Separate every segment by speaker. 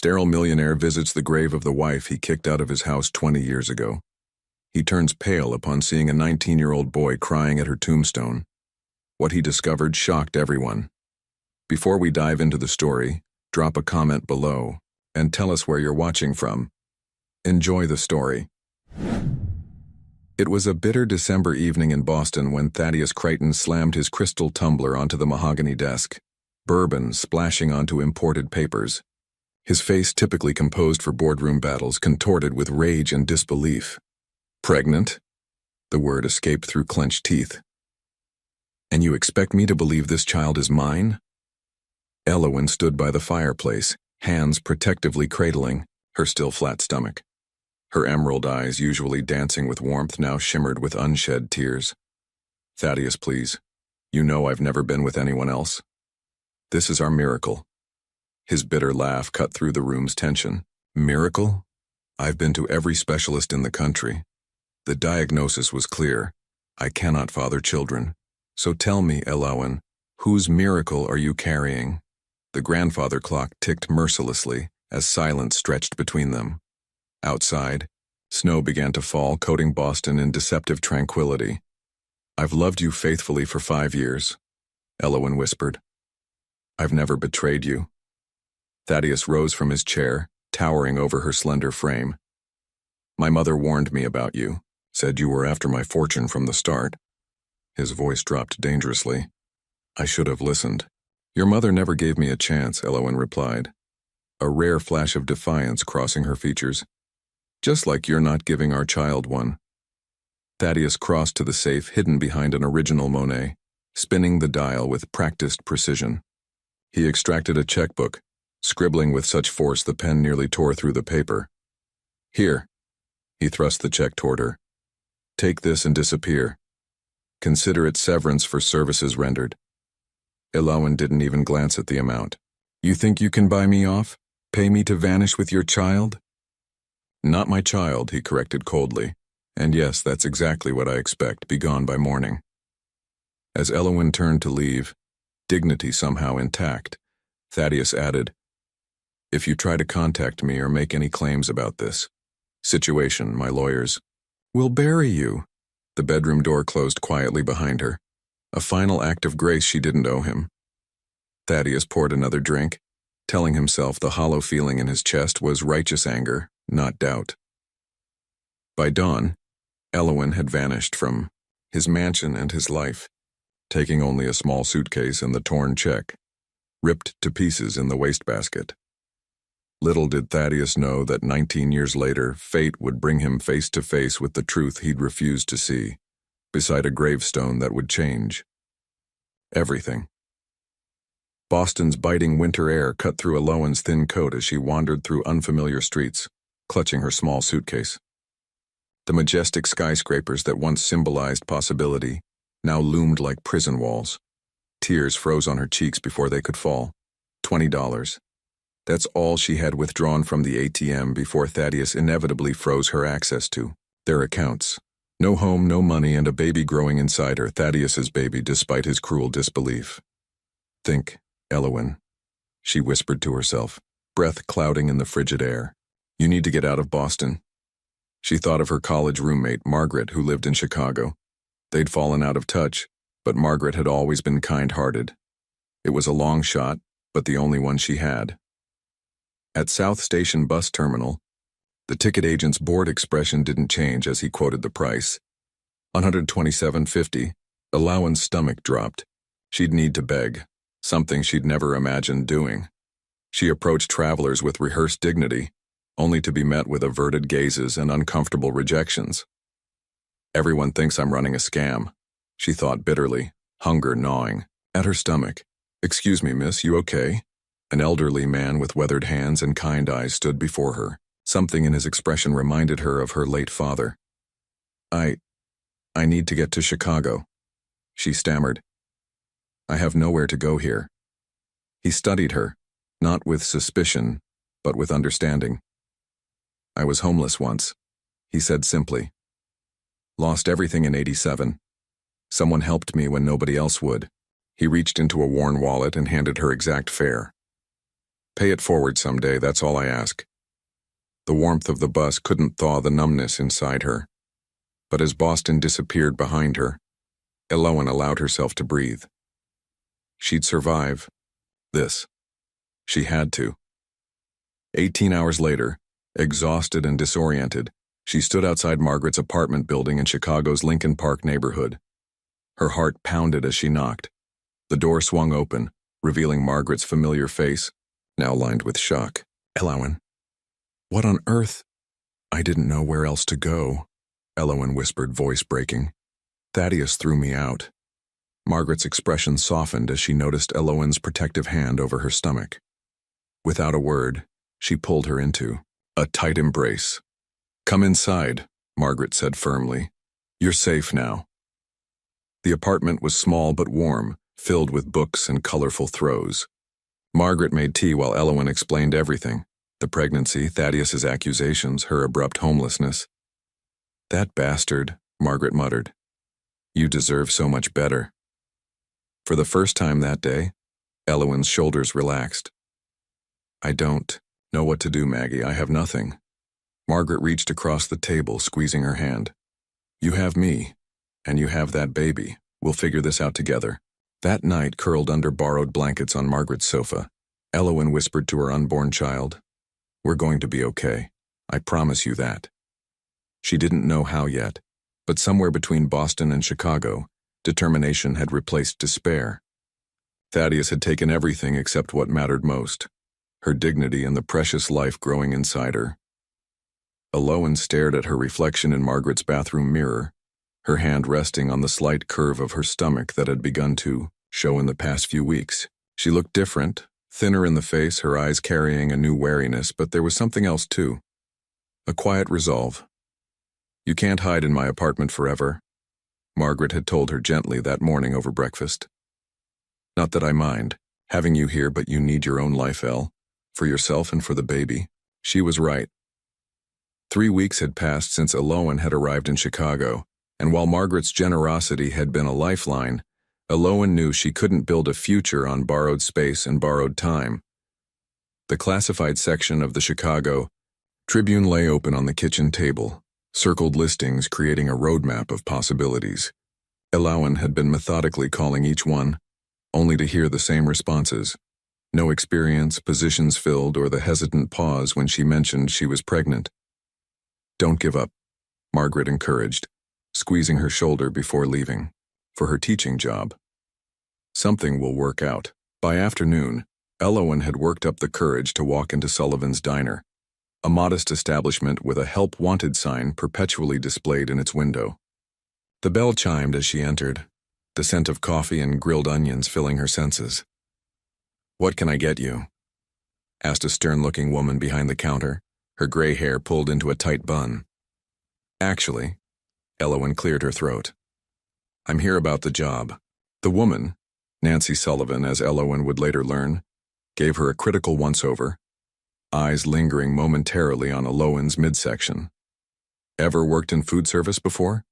Speaker 1: Sterile Millionaire visits the grave of the wife he kicked out of his house 20 years ago. He turns pale upon seeing a 19-year-old boy crying at her tombstone. What he discovered shocked everyone. Before we dive into the story, drop a comment below and tell us where you're watching from. Enjoy the story. It was a bitter December evening in Boston when Thaddeus Crichton slammed his crystal tumbler onto the mahogany desk, bourbon splashing onto imported papers. His face, typically composed for boardroom battles, contorted with rage and disbelief. "Pregnant?" The word escaped through clenched teeth. "And you expect me to believe this child is mine?" Elowen stood by the fireplace, hands protectively cradling her still flat stomach. Her emerald eyes, usually dancing with warmth, now shimmered with unshed tears. "Thaddeus, please. You know I've never been with anyone else. This is our miracle." His bitter laugh cut through the room's tension. "Miracle? I've been to every specialist in the country. The diagnosis was clear. I cannot father children. So tell me, Elowen, whose miracle are you carrying?" The grandfather clock ticked mercilessly as silence stretched between them. Outside, snow began to fall, coating Boston in deceptive tranquility. "I've loved you faithfully for 5 years," Elowen whispered. "I've never betrayed you." Thaddeus rose from his chair, towering over her slender frame. "My mother warned me about you, said you were after my fortune from the start." His voice dropped dangerously. "I should have listened." "Your mother never gave me a chance," Elowen replied, a rare flash of defiance crossing her features. "Just like you're not giving our child one." Thaddeus crossed to the safe hidden behind an original Monet, spinning the dial with practiced precision. He extracted a checkbook, scribbling with such force the pen nearly tore through the paper. "Here." He thrust the check toward her. "Take this and disappear. Consider it severance for services rendered." Elowen didn't even glance at the amount. "You think you can buy me off? Pay me to vanish with your child?" "Not my child," he corrected coldly. "And yes, that's exactly what I expect. Be gone by morning." As Elowen turned to leave, dignity somehow intact, Thaddeus added, "If you try to contact me or make any claims about this situation, my lawyers will bury you." The bedroom door closed quietly behind her, a final act of grace she didn't owe him. Thaddeus poured another drink, telling himself the hollow feeling in his chest was righteous anger, not doubt. By dawn, Elowen had vanished from his mansion and his life, taking only a small suitcase and the torn check, ripped to pieces in the wastebasket. Little did Thaddeus know that 19 years later, fate would bring him face to face with the truth he'd refused to see, beside a gravestone that would change everything. Boston's biting winter air cut through Elowen's thin coat as she wandered through unfamiliar streets, clutching her small suitcase. The majestic skyscrapers that once symbolized possibility now loomed like prison walls. Tears froze on her cheeks before they could fall. $20. That's all she had withdrawn from the ATM before Thaddeus inevitably froze her access to their accounts. No home, no money, and a baby growing inside her, Thaddeus's baby, despite his cruel disbelief. "Think, Elowen," she whispered to herself, breath clouding in the frigid air. "You need to get out of Boston." She thought of her college roommate, Margaret, who lived in Chicago. They'd fallen out of touch, but Margaret had always been kind-hearted. It was a long shot, but the only one she had. At South Station bus terminal, the ticket agent's bored expression didn't change as he quoted the price. $127.50. Elowen's stomach dropped. She'd need to beg, something she'd never imagined doing. She approached travelers with rehearsed dignity, only to be met with averted gazes and uncomfortable rejections. "Everyone thinks I'm running a scam," she thought bitterly, hunger gnawing at her stomach. "Excuse me, miss, you okay?" An elderly man with weathered hands and kind eyes stood before her. Something in his expression reminded her of her late father. I need to get to Chicago," she stammered. "I have nowhere to go here." He studied her, not with suspicion, but with understanding. "I was homeless once," he said simply. "Lost everything in '87. Someone helped me when nobody else would." He reached into a worn wallet and handed her exact fare. Pay it forward someday, that's all I ask. The warmth of the bus couldn't thaw the numbness inside her. But as Boston disappeared behind her, Elowen allowed herself to breathe. She'd survive this. She had to. 18 hours later, exhausted and disoriented, she stood outside Margaret's apartment building in Chicago's Lincoln Park neighborhood. Her heart pounded as she knocked. The door swung open, revealing Margaret's familiar face, now lined with shock. Elowen. What on earth? I didn't know where else to go, Elowen whispered, voice breaking. Thaddeus threw me out. Margaret's expression softened as she noticed Elowen's protective hand over her stomach. Without a word, she pulled her into a tight embrace. Come inside, Margaret said firmly. You're safe now. The apartment was small but warm, filled with books and colorful throws. Margaret made tea while Elowen explained everything: the pregnancy, Thaddeus's accusations, her abrupt homelessness. That bastard, Margaret muttered. You deserve so much better. For the first time that day, Elowen's shoulders relaxed. I don't know what to do, Maggie. I have nothing. Margaret reached across the table, squeezing her hand. You have me, and you have that baby. We'll figure this out together. That night, curled under borrowed blankets on Margaret's sofa, Elowen whispered to her unborn child, We're going to be okay. I promise you that. She didn't know how yet, but somewhere between Boston and Chicago, determination had replaced despair. Thaddeus had taken everything except what mattered most: her dignity and the precious life growing inside her. Elowen stared at her reflection in Margaret's bathroom mirror, her hand resting on the slight curve of her stomach that had begun to show in the past few weeks. She looked different, thinner in the face, her eyes carrying a new wariness, but there was something else too. A quiet resolve. You can't hide in my apartment forever, Margaret had told her gently that morning over breakfast. Not that I mind having you here, but you need your own life, Elle, for yourself and for the baby. She was right. 3 weeks had passed since Elowen had arrived in Chicago, and while Margaret's generosity had been a lifeline, Elowen knew she couldn't build a future on borrowed space and borrowed time. The classified section of the Chicago Tribune lay open on the kitchen table, circled listings creating a roadmap of possibilities. Elowen had been methodically calling each one, only to hear the same responses. No experience, positions filled, or the hesitant pause when she mentioned she was pregnant. Don't give up, Margaret encouraged, squeezing her shoulder before leaving, for her teaching job. Something will work out. By afternoon, Elowen had worked up the courage to walk into Sullivan's Diner, a modest establishment with a help wanted sign perpetually displayed in its window. The bell chimed as she entered, the scent of coffee and grilled onions filling her senses. What can I get you? Asked a stern-looking woman behind the counter, her gray hair pulled into a tight bun. Actually, Elowen cleared her throat. I'm here about the job. The woman, Nancy Sullivan, as Elowen would later learn, gave her a critical once-over, eyes lingering momentarily on Elowen's midsection. Ever worked in food service before?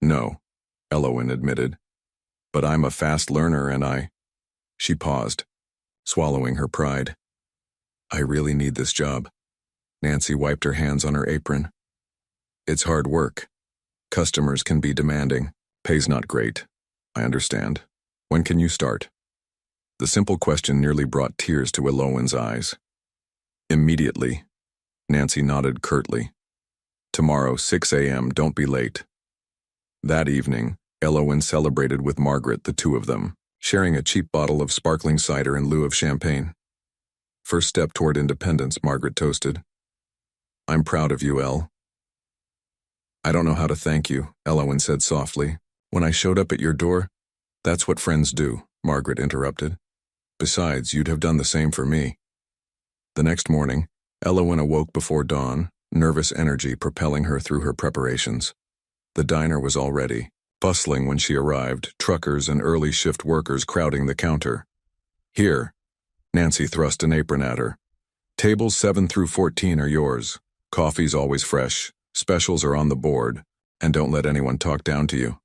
Speaker 1: No, Elowen admitted. But I'm a fast learner and She paused, swallowing her pride. I really need this job. Nancy wiped her hands on her apron. It's hard work. Customers can be demanding. Pay's not great. I understand. When can you start? The simple question nearly brought tears to Elowen's eyes. Immediately, Nancy nodded curtly. Tomorrow, 6 a.m., don't be late. That evening, Elowen celebrated with Margaret, the two of them, sharing a cheap bottle of sparkling cider in lieu of champagne. First step toward independence, Margaret toasted. I'm proud of you, Elle. I don't know how to thank you, Elowen said softly. When I showed up at your door, that's what friends do, Margaret interrupted. Besides, you'd have done the same for me. The next morning, Elowen awoke before dawn, nervous energy propelling her through her preparations. The diner was all ready, bustling when she arrived, truckers and early shift workers crowding the counter. Here, Nancy thrust an apron at her. Tables 7 through 14 are yours. Coffee's always fresh, specials are on the board, and don't let anyone talk down to you.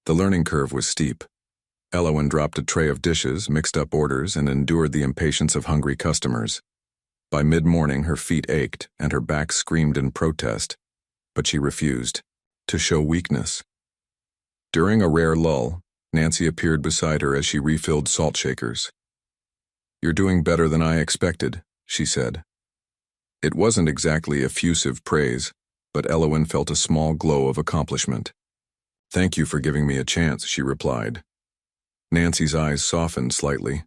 Speaker 1: The learning curve was steep, Elowen dropped a tray of dishes, mixed up orders, and endured the impatience of hungry customers. By mid-morning, her feet ached and her back screamed in protest, but she refused to show weakness. During a rare lull, Nancy appeared beside her as she refilled salt shakers. "You're doing better than I expected," she said. It wasn't exactly effusive praise, but Elowen felt a small glow of accomplishment. "Thank you for giving me a chance," she replied. Nancy's eyes softened slightly.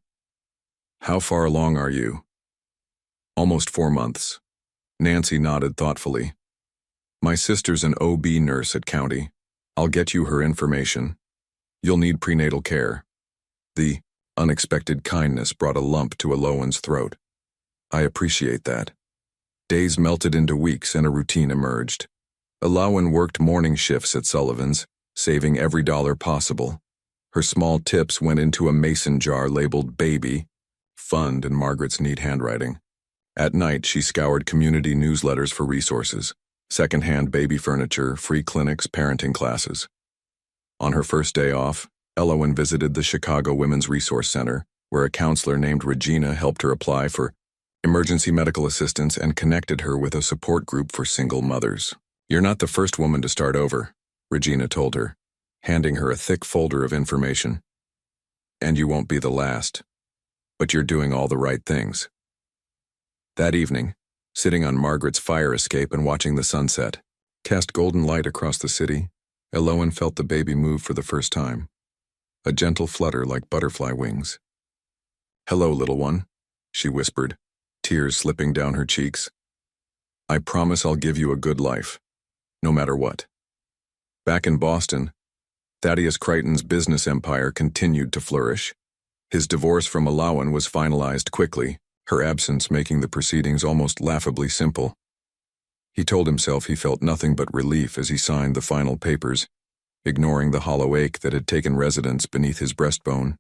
Speaker 1: "How far along are you?" "Almost 4 months." Nancy nodded thoughtfully. "My sister's an OB nurse at County. I'll get you her information. You'll need prenatal care." The unexpected kindness brought a lump to Elowen's throat. "I appreciate that." Days melted into weeks and a routine emerged. Elowen worked morning shifts at Sullivan's, saving every dollar possible. Her small tips went into a mason jar labeled Baby, Fund in Margaret's neat handwriting. At night, she scoured community newsletters for resources, secondhand baby furniture, free clinics, parenting classes. On her first day off, Elowen visited the Chicago Women's Resource Center, where a counselor named Regina helped her apply for emergency medical assistance and connected her with a support group for single mothers. "You're not the first woman to start over," Regina told her, handing her a thick folder of information. "And you won't be the last. But you're doing all the right things." That evening, sitting on Margaret's fire escape and watching the sunset cast golden light across the city, Elowen felt the baby move for the first time. A gentle flutter like butterfly wings. "Hello, little one," she whispered, tears slipping down her cheeks. "I promise I'll give you a good life, no matter what." Back in Boston, Thaddeus Crichton's business empire continued to flourish. His divorce from Elowen was finalized quickly, her absence making the proceedings almost laughably simple. He told himself he felt nothing but relief as he signed the final papers, ignoring the hollow ache that had taken residence beneath his breastbone.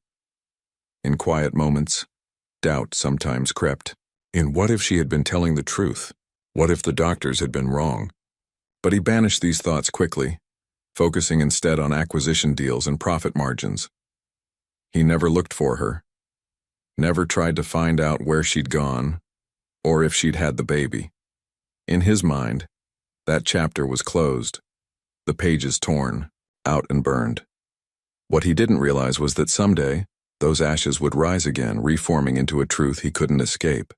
Speaker 1: In quiet moments, doubt sometimes crept. What if she had been telling the truth? What if the doctors had been wrong? But he banished these thoughts quickly, focusing instead on acquisition deals and profit margins. He never looked for her, never tried to find out where she'd gone, or if she'd had the baby. In his mind, that chapter was closed, the pages torn, out and burned. What he didn't realize was that someday, those ashes would rise again, reforming into a truth he couldn't escape.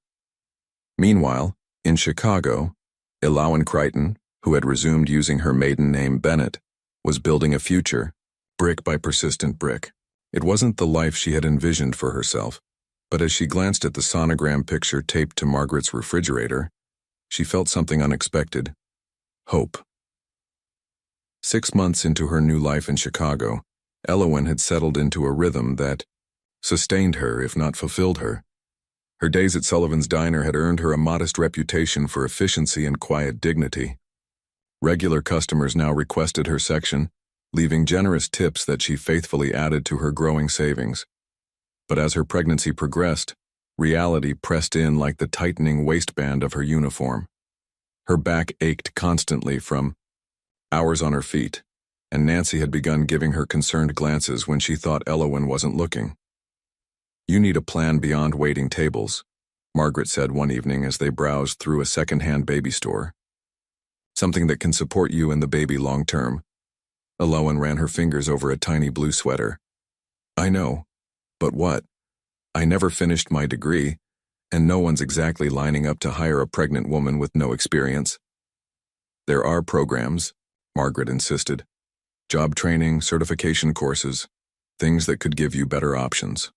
Speaker 1: Meanwhile, in Chicago, Elowen Crichton, who had resumed using her maiden name Bennett, was building a future, brick by persistent brick. It wasn't the life she had envisioned for herself, but as she glanced at the sonogram picture taped to Margaret's refrigerator, she felt something unexpected: hope. 6 months into her new life in Chicago, Elowen had settled into a rhythm that sustained her, if not fulfilled her. Her days at Sullivan's Diner had earned her a modest reputation for efficiency and quiet dignity. Regular customers now requested her section, leaving generous tips that she faithfully added to her growing savings. But as her pregnancy progressed, reality pressed in like the tightening waistband of her uniform. Her back ached constantly from hours on her feet, and Nancy had begun giving her concerned glances when she thought Elowen wasn't looking. "You need a plan beyond waiting tables," Margaret said one evening as they browsed through a second-hand baby store. "Something that can support you and the baby long-term." Elowen ran her fingers over a tiny blue sweater. "I know, but what? I never finished my degree, and no one's exactly lining up to hire a pregnant woman with no experience." "There are programs," Margaret insisted. "Job training, certification courses, things that could give you better options."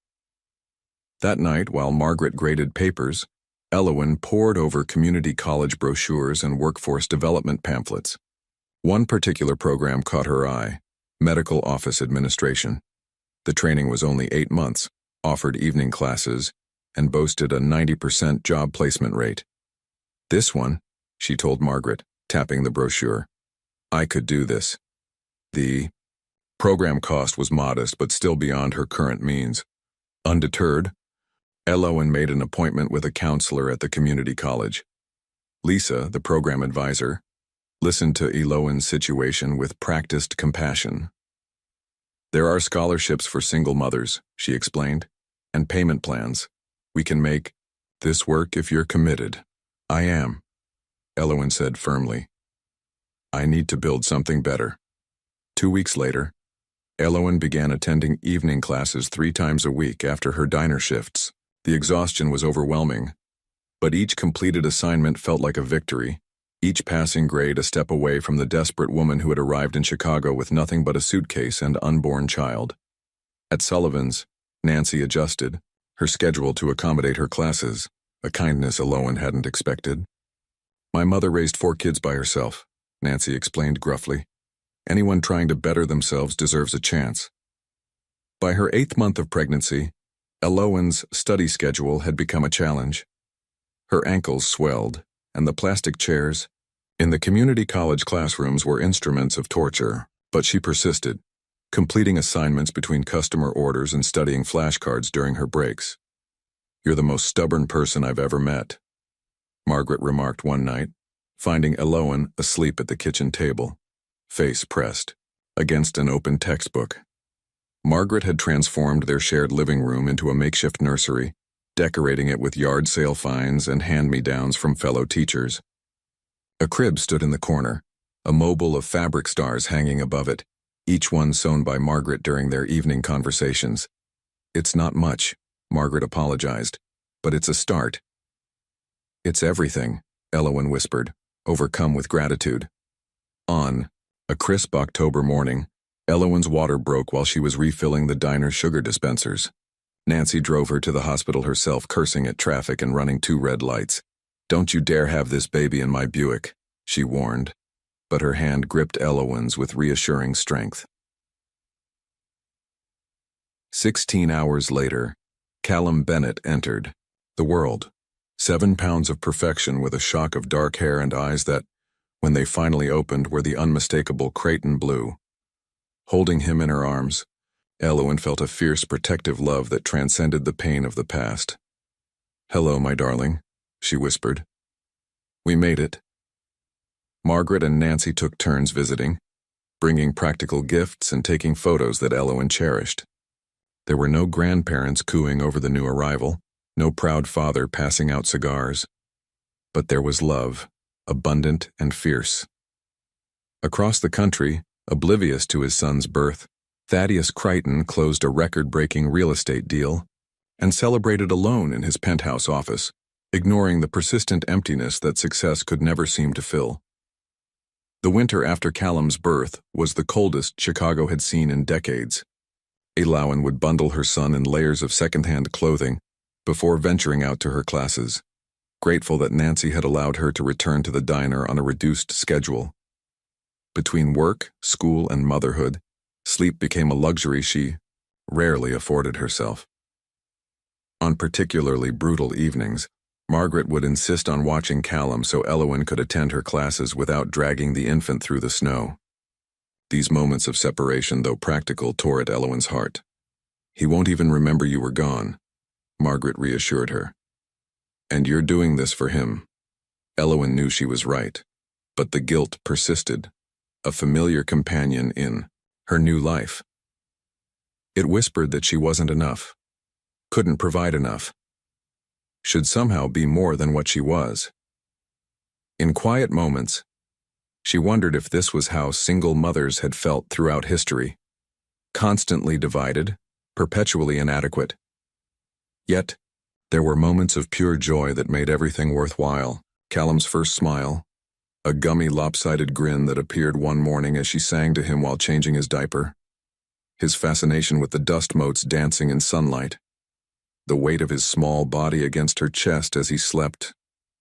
Speaker 1: That night, while Margaret graded papers, Elowen pored over community college brochures and workforce development pamphlets. One particular program caught her eye: medical office administration. The training was only 8 months, offered evening classes, and boasted a 90% job placement rate. "This one," she told Margaret, tapping the brochure. "I could do this." The program cost was modest but still beyond her current means. Undeterred, Elowen made an appointment with a counselor at the community college. Lisa, the program advisor, listened to Elowen's situation with practiced compassion. There are scholarships for single mothers, she explained, and payment plans. We can make this work if you're committed. I am, Elowen said firmly. I need to build something better. 2 weeks later, Elowen began attending evening classes 3 times a week after her diner shifts. The exhaustion was overwhelming, but each completed assignment felt like a victory, each passing grade a step away from the desperate woman who had arrived in Chicago with nothing but a suitcase and unborn child. At Sullivan's, Nancy adjusted her schedule to accommodate her classes, a kindness Elowen hadn't expected. My mother raised 4 kids by herself, Nancy explained gruffly. Anyone trying to better themselves deserves a chance. By her 8th month of pregnancy, Elowen's study schedule had become a challenge. Her ankles swelled, and the plastic chairs in the community college classrooms were instruments of torture, but she persisted, completing assignments between customer orders and studying flashcards during her breaks. You're the most stubborn person I've ever met, Margaret remarked one night, finding Elowen asleep at the kitchen table, face pressed against an open textbook. Margaret had transformed their shared living room into a makeshift nursery, decorating it with yard sale finds and hand-me-downs from fellow teachers. A crib stood in the corner, a mobile of fabric stars hanging above it, each one sewn by Margaret during their evening conversations. It's not much, Margaret apologized, but it's a start. It's everything, Elowen whispered, overcome with gratitude. On a crisp October morning, Elowen's water broke while she was refilling the diner's sugar dispensers. Nancy drove her to the hospital herself, cursing at traffic and running 2 red lights. Don't you dare have this baby in my Buick, she warned, but her hand gripped Elowen's with reassuring strength. 16 hours later, Callum Bennett entered the world. 7 pounds of perfection with a shock of dark hair and eyes that, when they finally opened, were the unmistakable Creighton blue. Holding him in her arms, Elowen felt a fierce protective love that transcended the pain of the past. Hello, my darling, she whispered. We made it. Margaret and Nancy took turns visiting, bringing practical gifts and taking photos that Elowen cherished. There were no grandparents cooing over the new arrival, no proud father passing out cigars. But there was love, abundant and fierce. Across the country, oblivious to his son's birth, Thaddeus Creighton closed a record-breaking real estate deal and celebrated alone in his penthouse office, ignoring the persistent emptiness that success could never seem to fill. The winter after Callum's birth was the coldest Chicago had seen in decades. Elowen would bundle her son in layers of second-hand clothing before venturing out to her classes, grateful that Nancy had allowed her to return to the diner on a reduced schedule. Between work, school, and motherhood, sleep became a luxury she rarely afforded herself. On particularly brutal evenings, Margaret would insist on watching Callum so Elowen could attend her classes without dragging the infant through the snow. These moments of separation, though practical, tore at Elowen's heart. He won't even remember you were gone, Margaret reassured her. And you're doing this for him. Elowen knew she was right, but the guilt persisted, a familiar companion in her new life. It whispered that she wasn't enough, couldn't provide enough, should somehow be more than what she was. In quiet moments, she wondered if this was how single mothers had felt throughout history, constantly divided, perpetually inadequate. Yet, there were moments of pure joy that made everything worthwhile. Callum's first smile, a gummy, lopsided grin that appeared one morning as she sang to him while changing his diaper. His fascination with the dust motes dancing in sunlight. The weight of his small body against her chest as he slept,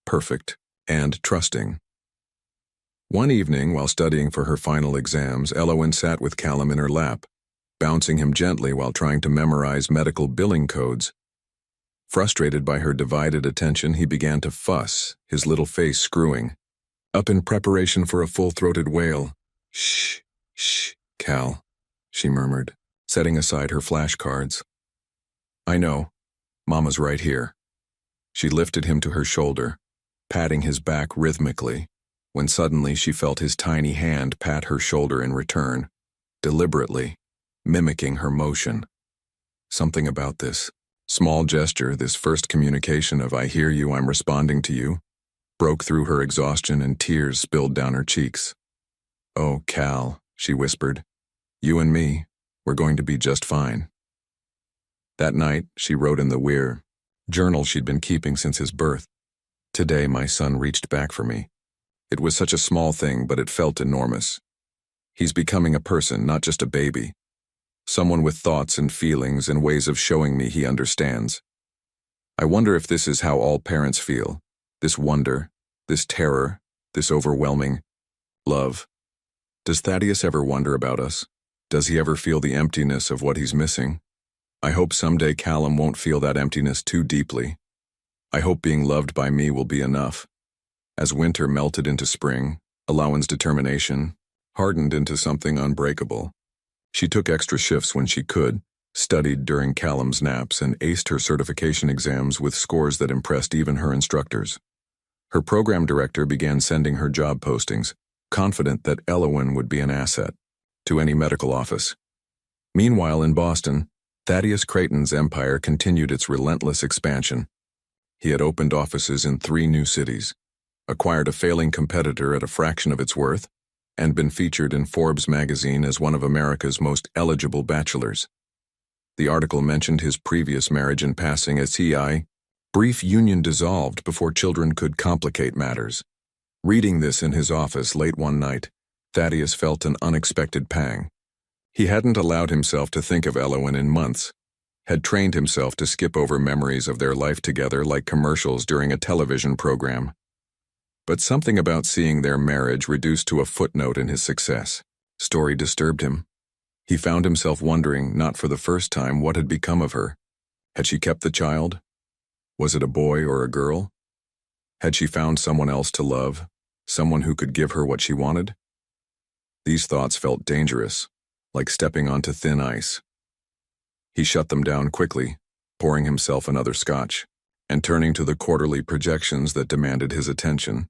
Speaker 1: perfect and trusting. One evening, while studying for her final exams, Elowen sat with Callum in her lap, bouncing him gently while trying to memorize medical billing codes. Frustrated by her divided attention, he began to fuss, his little face screwing, up in preparation for a full-throated wail. Shh, Cal, she murmured, setting aside her flashcards. I know. Mama's right here. She lifted him to her shoulder, patting his back rhythmically, when suddenly she felt his tiny hand pat her shoulder in return, deliberately, mimicking her motion. Something about this small gesture, this first communication of "I hear you, I'm responding to you," broke through her exhaustion and tears spilled down her cheeks. "Oh, Cal," she whispered, "you and me, we're going to be just fine." That night, she wrote in the Weir journal she'd been keeping since his birth, "Today my son reached back for me. It was such a small thing, but it felt enormous. He's becoming a person, not just a baby. Someone with thoughts and feelings and ways of showing me he understands. I wonder if this is how all parents feel. This wonder, this terror, this overwhelming love. Does Thaddeus ever wonder about us? Does he ever feel the emptiness of what he's missing? I hope someday Callum won't feel that emptiness too deeply. I hope being loved by me will be enough." As winter melted into spring, Allowan's determination hardened into something unbreakable. She took extra shifts when she could, studied during Callum's naps, and aced her certification exams with scores that impressed even her instructors. Her program director began sending her job postings, confident that Elowen would be an asset to any medical office. Meanwhile, in Boston, Thaddeus Creighton's empire continued its relentless expansion. He had opened offices in 3 new cities, acquired a failing competitor at a fraction of its worth, and been featured in Forbes magazine as one of America's most eligible bachelors. The article mentioned his previous marriage in passing as brief union dissolved before children could complicate matters. Reading this in his office late one night, Thaddeus felt an unexpected pang. He hadn't allowed himself to think of Elowen in months, had trained himself to skip over memories of their life together like commercials during a television program. But something about seeing their marriage reduced to a footnote in his success story disturbed him. He found himself wondering, not for the first time, what had become of her. Had she kept the child? Was it a boy or a girl? Had she found someone else to love, someone who could give her what she wanted? These thoughts felt dangerous, like stepping onto thin ice. He shut them down quickly, pouring himself another scotch, and turning to the quarterly projections that demanded his attention.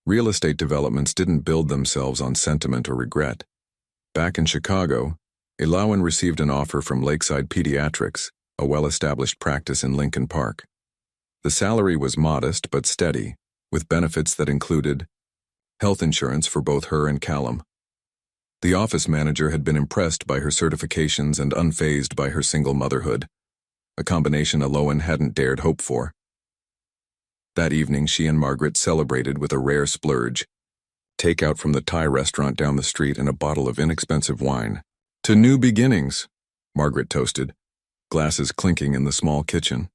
Speaker 1: Real estate developments didn't build themselves on sentiment or regret. Back in Chicago, Elowen received an offer from Lakeside Pediatrics, a well-established practice in Lincoln Park. The salary was modest but steady, with benefits that included health insurance for both her and Callum. The office manager had been impressed by her certifications and unfazed by her single motherhood, a combination Elowen hadn't dared hope for. That evening, she and Margaret celebrated with a rare splurge, takeout from the Thai restaurant down the street and a bottle of inexpensive wine. "To new beginnings," Margaret toasted, glasses clinking in the small kitchen.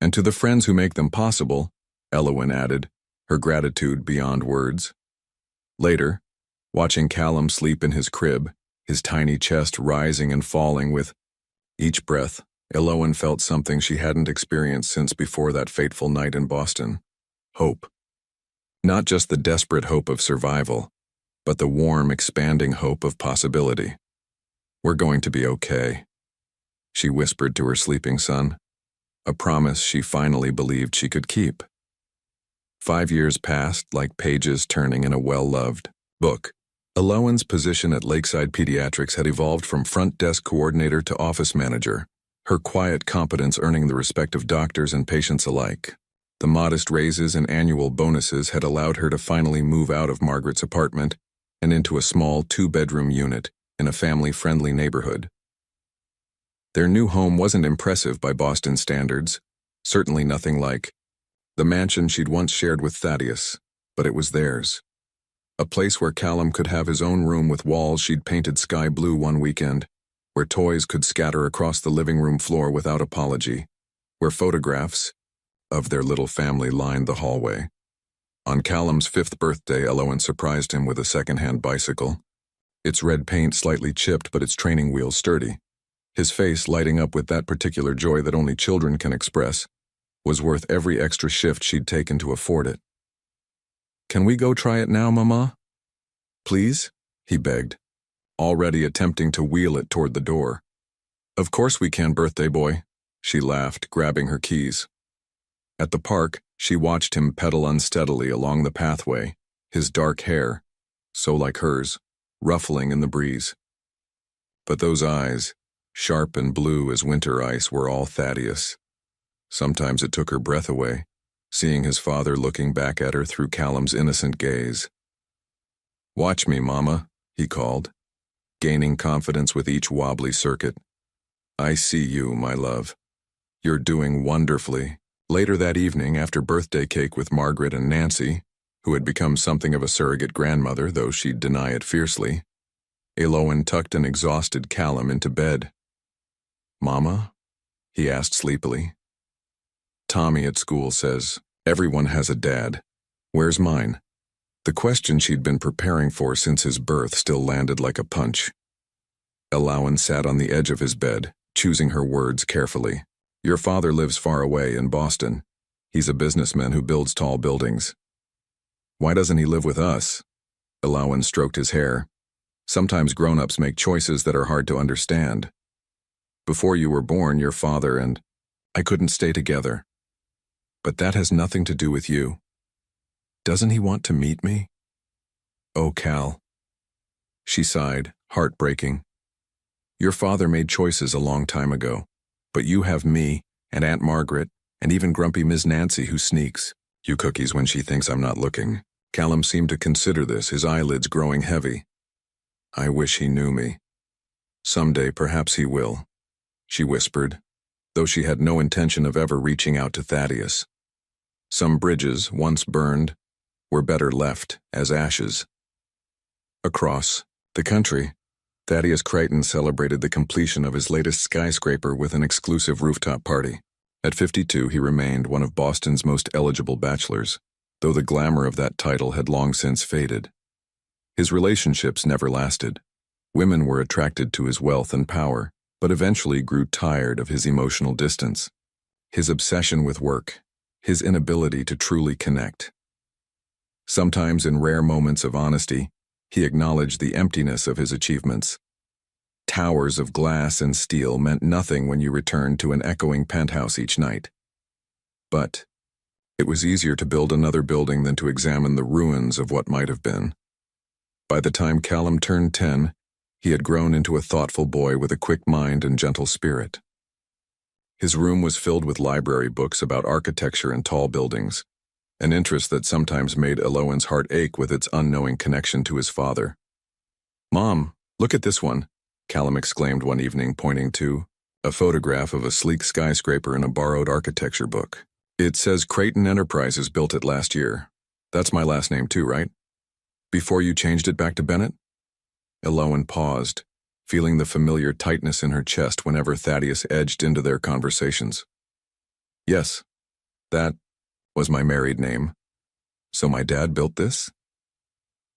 Speaker 1: "And to the friends who make them possible," Elowen added, her gratitude beyond words. Later, watching Callum sleep in his crib, his tiny chest rising and falling with each breath, Elowen felt something she hadn't experienced since before that fateful night in Boston. Hope. Not just the desperate hope of survival, but the warm, expanding hope of possibility. "We're going to be okay," she whispered to her sleeping son, a promise she finally believed she could keep. 5 years passed like pages turning in a well-loved book. Elowen's position at Lakeside Pediatrics had evolved from front desk coordinator to office manager, her quiet competence earning the respect of doctors and patients alike. The modest raises and annual bonuses had allowed her to finally move out of Margaret's apartment and into a small 2-bedroom unit in a family-friendly neighborhood. Their new home wasn't impressive by Boston standards, certainly nothing like the mansion she'd once shared with Thaddeus, but it was theirs. A place where Callum could have his own room with walls she'd painted sky blue one weekend, where toys could scatter across the living room floor without apology, where photographs of their little family lined the hallway. On Callum's 5th birthday, Elowen surprised him with a second-hand bicycle. Its red paint slightly chipped, but its training wheels sturdy. His face, lighting up with that particular joy that only children can express, was worth every extra shift she'd taken to afford it. "Can we go try it now, Mama? Please?" he begged, already attempting to wheel it toward the door. "Of course we can, birthday boy," she laughed, grabbing her keys. At the park, she watched him pedal unsteadily along the pathway, his dark hair, so like hers, ruffling in the breeze. But those eyes, sharp and blue as winter ice, were all Thaddeus. Sometimes it took her breath away, seeing his father looking back at her through Callum's innocent gaze. "Watch me, Mama," he called, gaining confidence with each wobbly circuit. "I see you, my love. You're doing wonderfully." Later that evening, after birthday cake with Margaret and Nancy, who had become something of a surrogate grandmother, though she'd deny it fiercely, Elowen tucked an exhausted Callum into bed. "Mama?" he asked sleepily. "Tommy at school says, everyone has a dad. Where's mine?" The question she'd been preparing for since his birth still landed like a punch. Elowen sat on the edge of his bed, choosing her words carefully. "Your father lives far away in Boston. He's a businessman who builds tall buildings." "Why doesn't he live with us?" Elowen stroked his hair. "Sometimes grown-ups make choices that are hard to understand. Before you were born, your father and I couldn't stay together. But that has nothing to do with you. Doesn't he want to meet me?" "Oh, Cal." She sighed, heartbreaking. "Your father made choices a long time ago. But you have me, and Aunt Margaret, and even grumpy Ms. Nancy who sneaks you cookies when she thinks I'm not looking." Callum seemed to consider this, his eyelids growing heavy. "I wish he knew me. Someday perhaps he will," she whispered, though she had no intention of ever reaching out to Thaddeus. Some bridges, once burned, were better left as ashes. Across the country, Thaddeus Creighton celebrated the completion of his latest skyscraper with an exclusive rooftop party. At 52, he remained one of Boston's most eligible bachelors, though the glamour of that title had long since faded. His relationships never lasted. Women were attracted to his wealth and power, but eventually grew tired of his emotional distance, his obsession with work, his inability to truly connect. Sometimes, in rare moments of honesty, he acknowledged the emptiness of his achievements. Towers of glass and steel meant nothing when you returned to an echoing penthouse each night. But it was easier to build another building than to examine the ruins of what might have been. By the time Callum turned 10, he had grown into a thoughtful boy with a quick mind and gentle spirit. His room was filled with library books about architecture and tall buildings, an interest that sometimes made Elowen's heart ache with its unknowing connection to his father. "Mom, look at this one," Callum exclaimed one evening, pointing to a photograph of a sleek skyscraper in a borrowed architecture book. "It says Creighton Enterprises built it last year. That's my last name too, right? Before you changed it back to Bennett?" Elowen paused, feeling the familiar tightness in her chest whenever Thaddeus edged into their conversations. "Yes, that was my married name. So my dad built this?"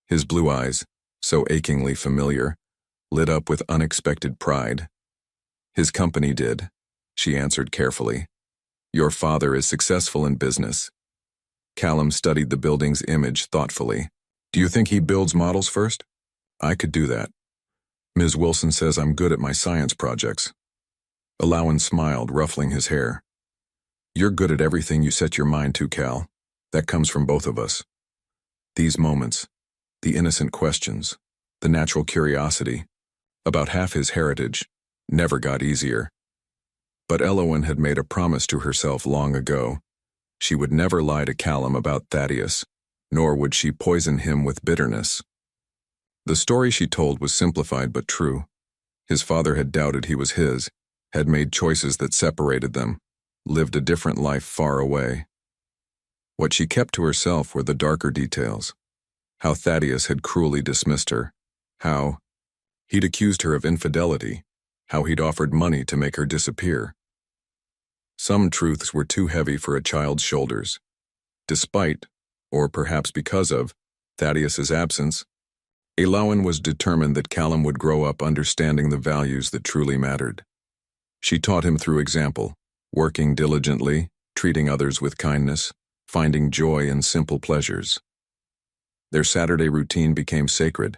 Speaker 1: His blue eyes, so achingly familiar, lit up with unexpected pride. "His company did," she answered carefully. "Your father is successful in business." Callum studied the building's image thoughtfully. "Do you think he builds models first?" "I could do that. Ms. Wilson says I'm good at my science projects." Elowen smiled, ruffling his hair. "You're good at everything you set your mind to, Cal. That comes from both of us." These moments, the innocent questions, the natural curiosity, about half his heritage, never got easier. But Elowen had made a promise to herself long ago. She would never lie to Callum about Thaddeus, nor would she poison him with bitterness. The story she told was simplified but true. His father had doubted he was his, had made choices that separated them, lived a different life far away. What she kept to herself were the darker details. How Thaddeus had cruelly dismissed her. How he'd accused her of infidelity. How he'd offered money to make her disappear. Some truths were too heavy for a child's shoulders. Despite, or perhaps because of, Thaddeus's absence, Elowen was determined that Callum would grow up understanding the values that truly mattered. She taught him through example, working diligently, treating others with kindness, finding joy in simple pleasures. Their Saturday routine became sacred.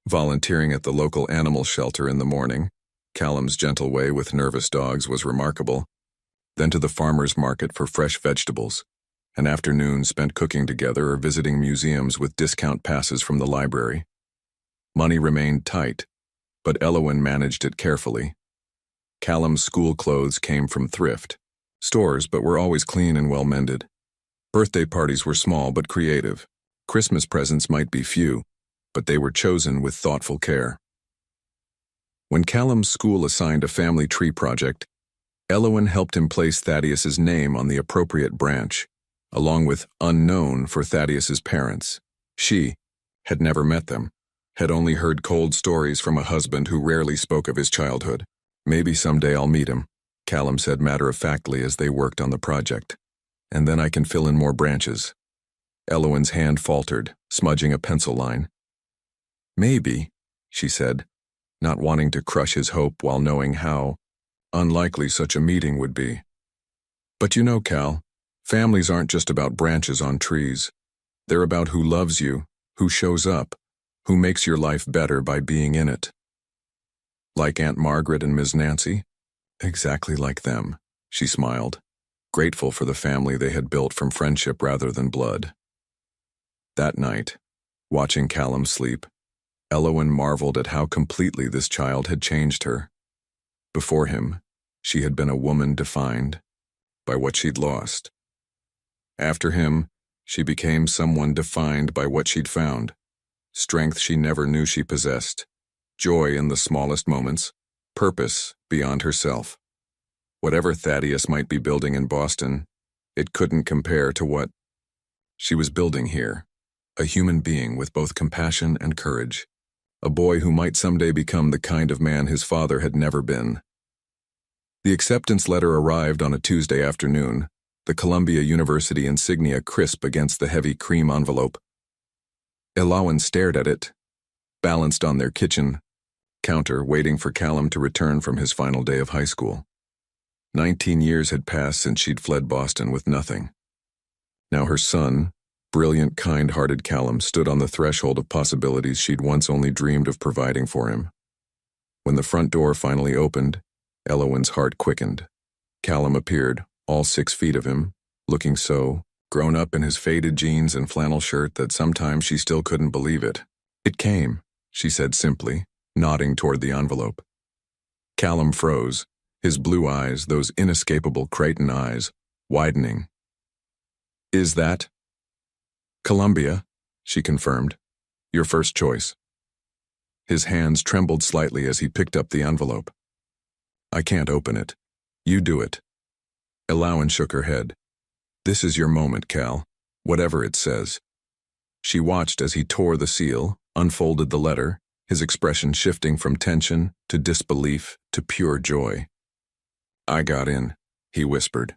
Speaker 1: Volunteering at the local animal shelter in the morning, Callum's gentle way with nervous dogs was remarkable, then to the farmer's market for fresh vegetables, an afternoon spent cooking together or visiting museums with discount passes from the library. Money remained tight, But Elowen managed it carefully. Callum's school clothes came from thrift stores, but were always clean and well-mended. Birthday parties were small but creative. Christmas presents might be few, but they were chosen with thoughtful care. When Callum's school assigned a family tree project, Elowen helped him place Thaddeus's name on the appropriate branch, along with unknown for Thaddeus's parents. She had never met them, had only heard cold stories from a husband who rarely spoke of his childhood. "Maybe someday I'll meet him," Callum said matter-of-factly as they worked on the project. "And then I can fill in more branches." Elowen's hand faltered, smudging a pencil line. "Maybe," she said, not wanting to crush his hope while knowing how unlikely such a meeting would be. "But you know, Cal, families aren't just about branches on trees. They're about who loves you, who shows up, who makes your life better by being in it." "Like Aunt Margaret and Ms. Nancy?" "Exactly like them," she smiled, grateful for the family they had built from friendship rather than blood. That night, watching Callum sleep, Elowen marveled at how completely this child had changed her. Before him, she had been a woman defined by what she'd lost. After him, she became someone defined by what she'd found, strength she never knew she possessed, joy in the smallest moments, purpose beyond herself. Whatever Thaddeus might be building in Boston, it couldn't compare to what she was building here, a human being with both compassion and courage, a boy who might someday become the kind of man his father had never been. The acceptance letter arrived on a Tuesday afternoon, the Columbia University insignia crisp against the heavy cream envelope. Elowen stared at it, balanced on their kitchen counter, waiting for Callum to return from his final day of high school. 19 years had passed since she'd fled Boston with nothing. Now her son, brilliant, kind-hearted Callum, stood on the threshold of possibilities she'd once only dreamed of providing for him. When the front door finally opened, Elowen's heart quickened. Callum appeared, all 6 feet of him, looking so grown up in his faded jeans and flannel shirt that sometimes she still couldn't believe it. "It came," she said simply, nodding toward the envelope. Callum froze, his blue eyes, those inescapable Creighton eyes, widening. "Is that?" "Columbia," she confirmed. "Your first choice." His hands trembled slightly as he picked up the envelope. "I can't open it. You do it." Elowen shook her head. "This is your moment, Cal, whatever it says." She watched as he tore the seal, unfolded the letter, his expression shifting from tension to disbelief to pure joy. "I got in," he whispered.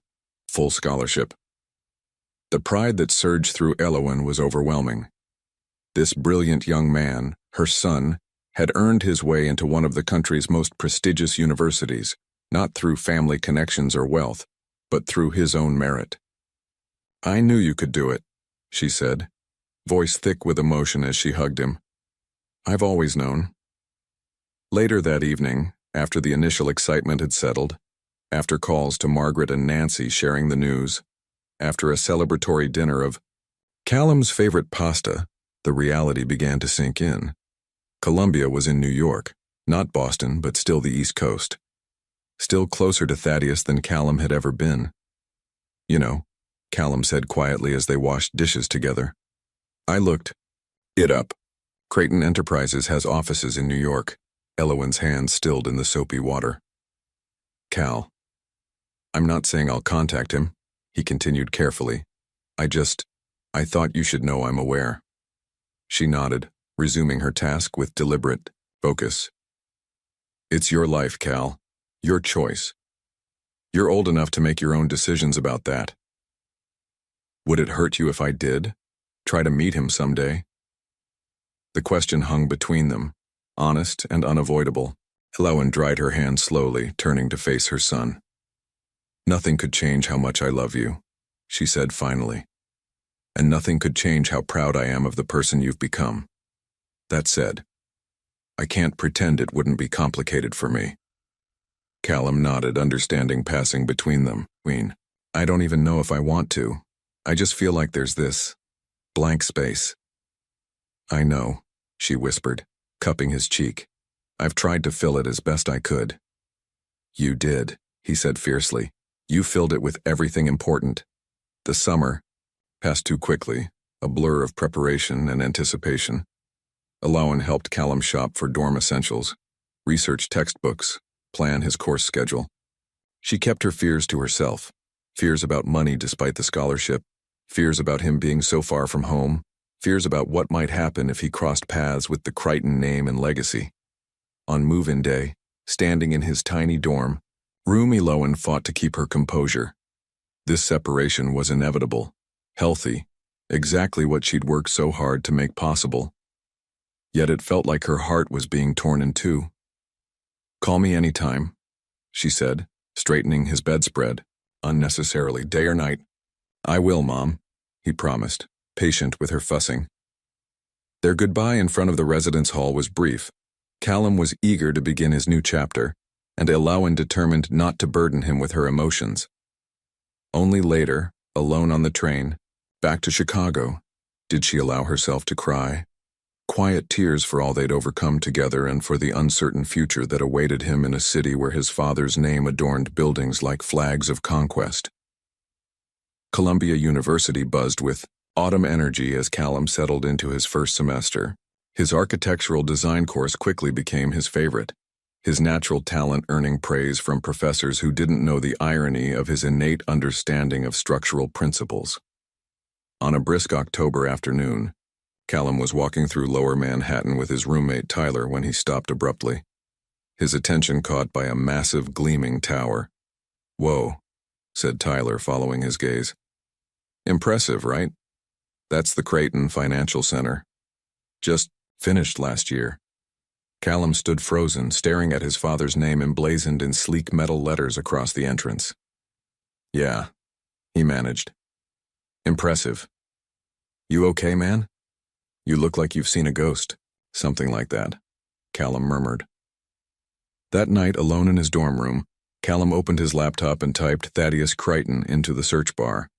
Speaker 1: "Full scholarship." The pride that surged through Elowen was overwhelming. This brilliant young man, her son, had earned his way into one of the country's most prestigious universities, not through family connections or wealth, but through his own merit. "I knew you could do it," she said, voice thick with emotion as she hugged him. "I've always known." Later that evening, after the initial excitement had settled, after calls to Margaret and Nancy sharing the news, after a celebratory dinner of Callum's favorite pasta, the reality began to sink in. Columbia was in New York, not Boston, but still the East Coast. Still closer to Thaddeus than Callum had ever been. "You know," Callum said quietly as they washed dishes together. "I looked it up. Creighton Enterprises has offices in New York." Elowen's hands stilled in the soapy water. "Cal, I'm not saying I'll contact him," he continued carefully. I thought you should know I'm aware." She nodded, resuming her task with deliberate focus. "It's your life, Cal. Your choice. You're old enough to make your own decisions about that. Would it hurt you if I did? Try to meet him someday?" The question hung between them, honest and unavoidable. Elowen dried her hand slowly, turning to face her son. "Nothing could change how much I love you," she said finally. "And nothing could change how proud I am of the person you've become. That said, I can't pretend it wouldn't be complicated for me." Callum nodded, understanding passing between them. "I don't even know if I want to. I just feel like there's this blank space." "I know," she whispered, cupping his cheek. I've tried to fill it as best I could." "You did," he said fiercely. "You filled it with everything important." The summer passed too quickly, a blur of preparation and anticipation. Alawan helped Callum shop for dorm essentials, research textbooks, plan his course schedule. She kept her fears to herself, fears about money despite the scholarship, fears about him being so far from home, fears about what might happen if he crossed paths with the Crichton name and legacy. On move-in day, standing in his tiny dorm, Alawan fought to keep her composure. This separation was inevitable, healthy, exactly what she'd worked so hard to make possible. Yet it felt like her heart was being torn in two. "Call me anytime," she said, straightening his bedspread, unnecessarily, day or night. "I will, Mom," he promised, patient with her fussing. Their goodbye in front of the residence hall was brief. Callum was eager to begin his new chapter, and Alawan determined not to burden him with her emotions. Only later, alone on the train, back to Chicago, did she allow herself to cry. Quiet tears for all they'd overcome together and for the uncertain future that awaited him in a city where his father's name adorned buildings like flags of conquest. Columbia University buzzed with autumn energy as Callum settled into his first semester. His architectural design course quickly became his favorite, his natural talent earning praise from professors who didn't know the irony of his innate understanding of structural principles. On a brisk October afternoon, Callum was walking through Lower Manhattan with his roommate Tyler when he stopped abruptly, his attention caught by a massive gleaming tower. "Whoa," said Tyler, following his gaze. "Impressive, right? That's the Crichton Financial Center. Just finished last year." Callum stood frozen, staring at his father's name emblazoned in sleek metal letters across the entrance. "Yeah," he managed. "Impressive. You okay, man? You look like you've seen a ghost." "Something like that," Callum murmured. That night, alone in his dorm room, Callum opened his laptop and typed Thaddeus Crichton into the search bar.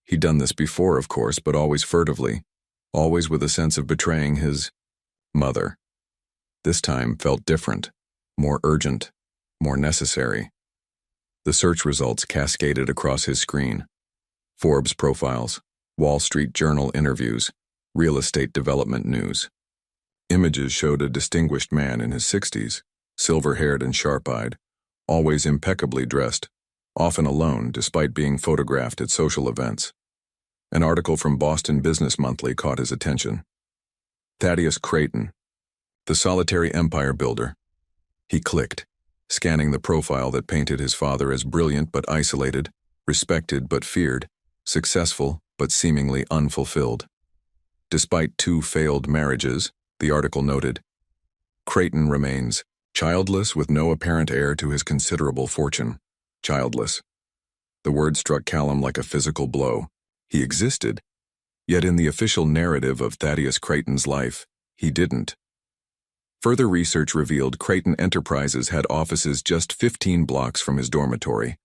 Speaker 1: He'd done this before, of course, but always furtively, always with a sense of betraying his mother. This time felt different, more urgent, more necessary. The search results cascaded across his screen. Forbes profiles, Wall Street Journal interviews, real estate development news. Images showed a distinguished man in his 60s, silver-haired and sharp-eyed, always impeccably dressed, often alone despite being photographed at social events. An article from Boston Business Monthly caught his attention. Thaddeus Crichton, the solitary empire builder. He clicked, scanning the profile that painted his father as brilliant but isolated, respected but feared, successful but seemingly unfulfilled. Despite 2 failed marriages, the article noted, Crichton remains childless with no apparent heir to his considerable fortune. Childless. The word struck Callum like a physical blow. He existed, yet in the official narrative of Thaddeus Crichton's life, he didn't. Further research revealed Crichton Enterprises had offices just 15 blocks from his dormitory.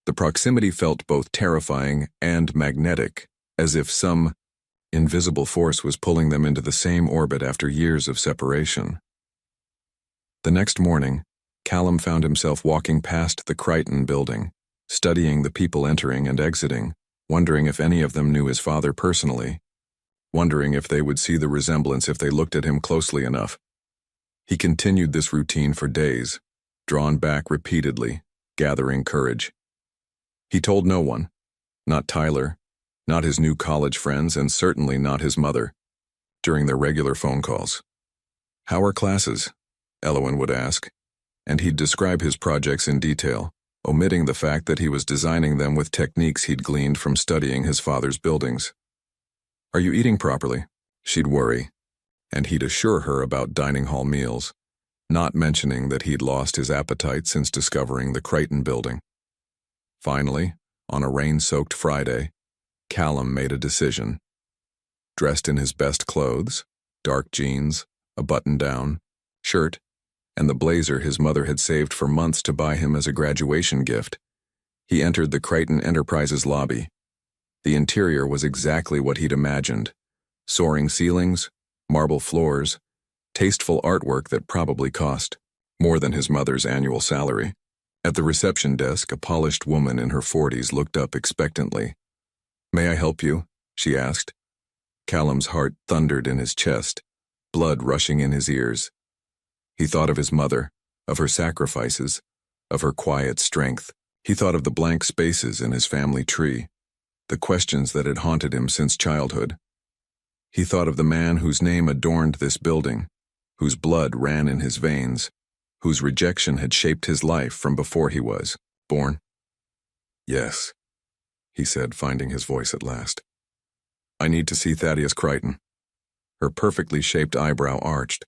Speaker 1: The proximity felt both terrifying and magnetic, as if some invisible force was pulling them into the same orbit after years of separation. The next morning, Callum found himself walking past the Crichton building, studying the people entering and exiting, wondering if any of them knew his father personally, wondering if they would see the resemblance if they looked at him closely enough. He continued this routine for days, drawn back repeatedly, gathering courage. He told no one, not Tyler, not his new college friends, and certainly not his mother, during their regular phone calls. "How are classes?" Alawan would ask, and he'd describe his projects in detail, omitting the fact that he was designing them with techniques he'd gleaned from studying his father's buildings. "Are you eating properly?" She'd worry, and he'd assure her about dining hall meals, not mentioning that he'd lost his appetite since discovering the Crichton building. Finally, on a rain-soaked Friday, Callum made a decision. Dressed in his best clothes, dark jeans, a button-down shirt, and the blazer his mother had saved for months to buy him as a graduation gift, he entered the Crichton Enterprises lobby. The interior was exactly what he'd imagined. Soaring ceilings, marble floors, Tasteful artwork that probably cost more than his mother's annual salary. At the reception desk, a polished woman in her 40s looked up expectantly. "May I help you?" she asked. Callum's heart thundered in his chest, blood rushing in his ears. He thought of his mother, of her sacrifices, of her quiet strength. He thought of the blank spaces in his family tree, the questions that had haunted him since childhood. He thought of the man whose name adorned this building, whose blood ran in his veins, whose rejection had shaped his life from before he was born. "Yes," he said, finding his voice at last. "I need to see Thaddeus Crichton." Her perfectly shaped eyebrow arched.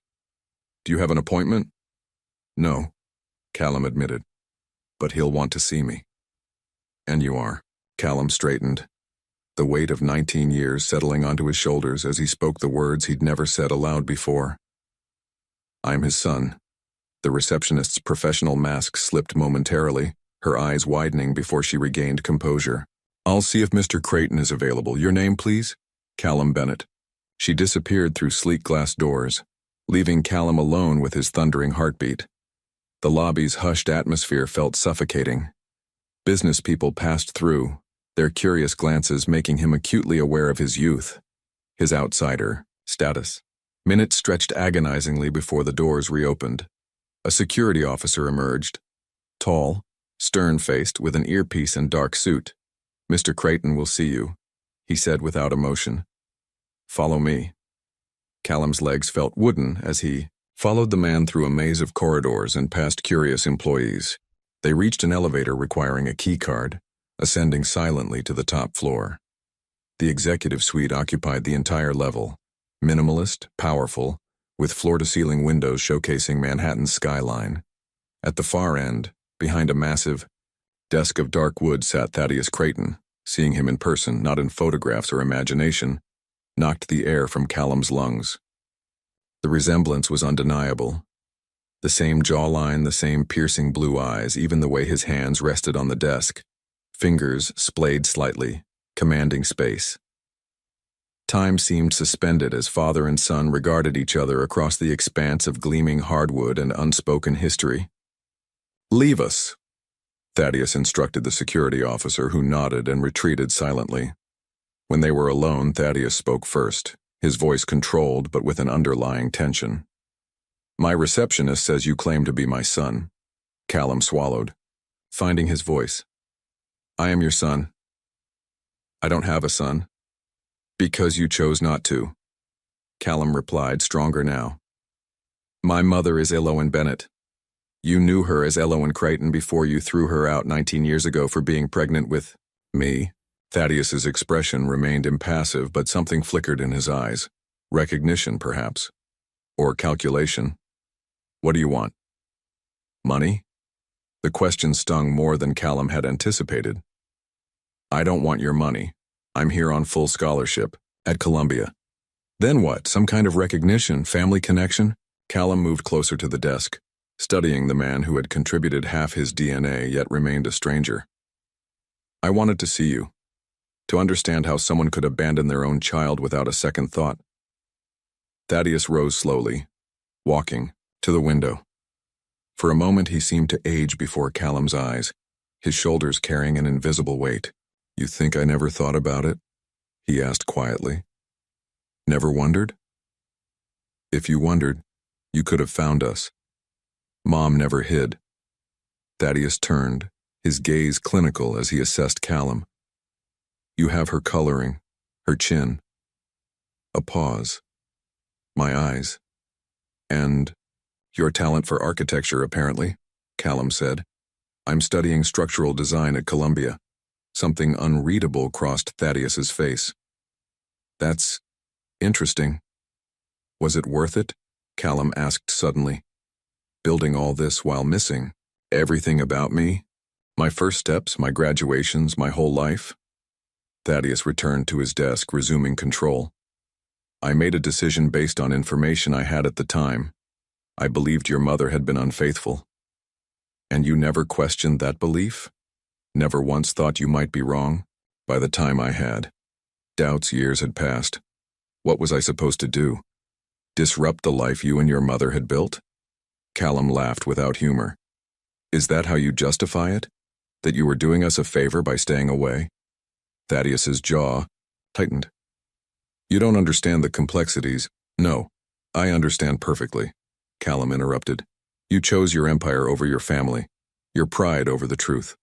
Speaker 1: "Do you have an appointment?" "No," Callum admitted, "but he'll want to see me." "And you are." Callum straightened, the weight of 19 years settling onto his shoulders as he spoke the words he'd never said aloud before. "I'm his son." The receptionist's professional mask slipped momentarily, her eyes widening before she regained composure. "I'll see if Mr. Crichton is available. Your name, please?" "Callum Bennett." She disappeared through sleek glass doors, leaving Callum alone with his thundering heartbeat. The lobby's hushed atmosphere felt suffocating. Business people passed through, their curious glances making him acutely aware of his youth, his outsider status. Minutes stretched agonizingly before the doors reopened. A security officer emerged, tall, stern-faced, with an earpiece and dark suit. "Mr. Crichton will see you," he said without emotion. "Follow me." Callum's legs felt wooden as he followed the man through a maze of corridors and past curious employees. They reached an elevator requiring a key card, ascending silently to the top floor. The executive suite occupied the entire level, minimalist, powerful, with floor-to-ceiling windows showcasing Manhattan's skyline. At the far end, behind a massive desk of dark wood, sat Thaddeus Crichton. Seeing him in person, not in photographs or imagination, knocked the air from Callum's lungs. The resemblance was undeniable. The same jawline, the same piercing blue eyes, even the way his hands rested on the desk. Fingers splayed slightly, commanding space. Time seemed suspended as father and son regarded each other across the expanse of gleaming hardwood and unspoken history. "Leave us," Thaddeus instructed the security officer, who nodded and retreated silently. When they were alone, Thaddeus spoke first, his voice controlled but with an underlying tension. "My receptionist says you claim to be my son." Callum swallowed, finding his voice. "I am your son." "I don't have a son." "Because you chose not to," Callum replied, stronger now. "My mother is Elowen Bennett. You knew her as Elowen Crichton before you threw her out 19 years ago for being pregnant with me." Thaddeus's expression remained impassive, but something flickered in his eyes. Recognition, perhaps. Or calculation. "What do you want?" "Money?" The question stung more than Callum had anticipated. "I don't want your money. I'm here on full scholarship, at Columbia." "Then what? Some kind of recognition, family connection?" Callum moved closer to the desk, studying the man who had contributed half his DNA yet remained a stranger. "I wanted to see you, to understand how someone could abandon their own child without a second thought." Thaddeus rose slowly, walking to the window. For a moment he seemed to age before Callum's eyes, his shoulders carrying an invisible weight. "You think I never thought about it?" he asked quietly. "Never wondered?" "If you wondered, you could have found us. Mom never hid." Thaddeus turned, his gaze clinical as he assessed Callum. "You have her coloring, her chin." A pause. "My eyes. And your talent for architecture, apparently," Callum said. "I'm studying structural design at Columbia." Something unreadable crossed Thaddeus's face. "That's interesting. Was it worth it?" Callum asked suddenly. "Building all this while missing everything about me? My first steps, my graduations, my whole life?" Thaddeus returned to his desk, resuming control. "I made a decision based on information I had at the time. I believed your mother had been unfaithful." "And you never questioned that belief? Never once thought you might be wrong?" "By the time I had doubts, years had passed. What was I supposed to do? Disrupt the life you and your mother had built? Callum laughed without humor. Is that how you justify it? That you were doing us a favor by staying away? Thaddeus's jaw tightened. You don't understand the complexities. No, I understand perfectly, Callum interrupted. You chose your empire over your family, your pride over the truth.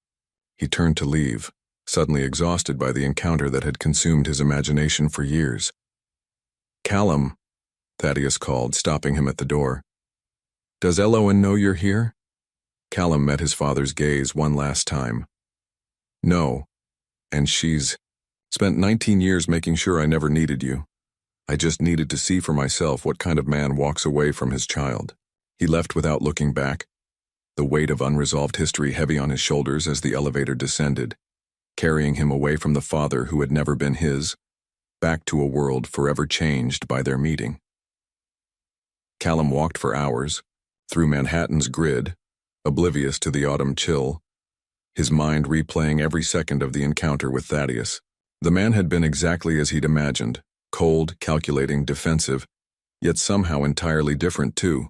Speaker 1: He turned to leave, suddenly exhausted by the encounter that had consumed his imagination for years. Callum, Thaddeus called, stopping him at the door. Does Elowen know you're here? Callum met his father's gaze one last time. No, and she's spent 19 years making sure I never needed you. I just needed to see for myself what kind of man walks away from his child. He left without looking back, the weight of unresolved history heavy on his shoulders as the elevator descended, carrying him away from the father who had never been his, back to a world forever changed by their meeting. Callum walked for hours, through Manhattan's grid, oblivious to the autumn chill, his mind replaying every second of the encounter with Thaddeus. The man had been exactly as he'd imagined, cold, calculating, defensive, yet somehow entirely different too.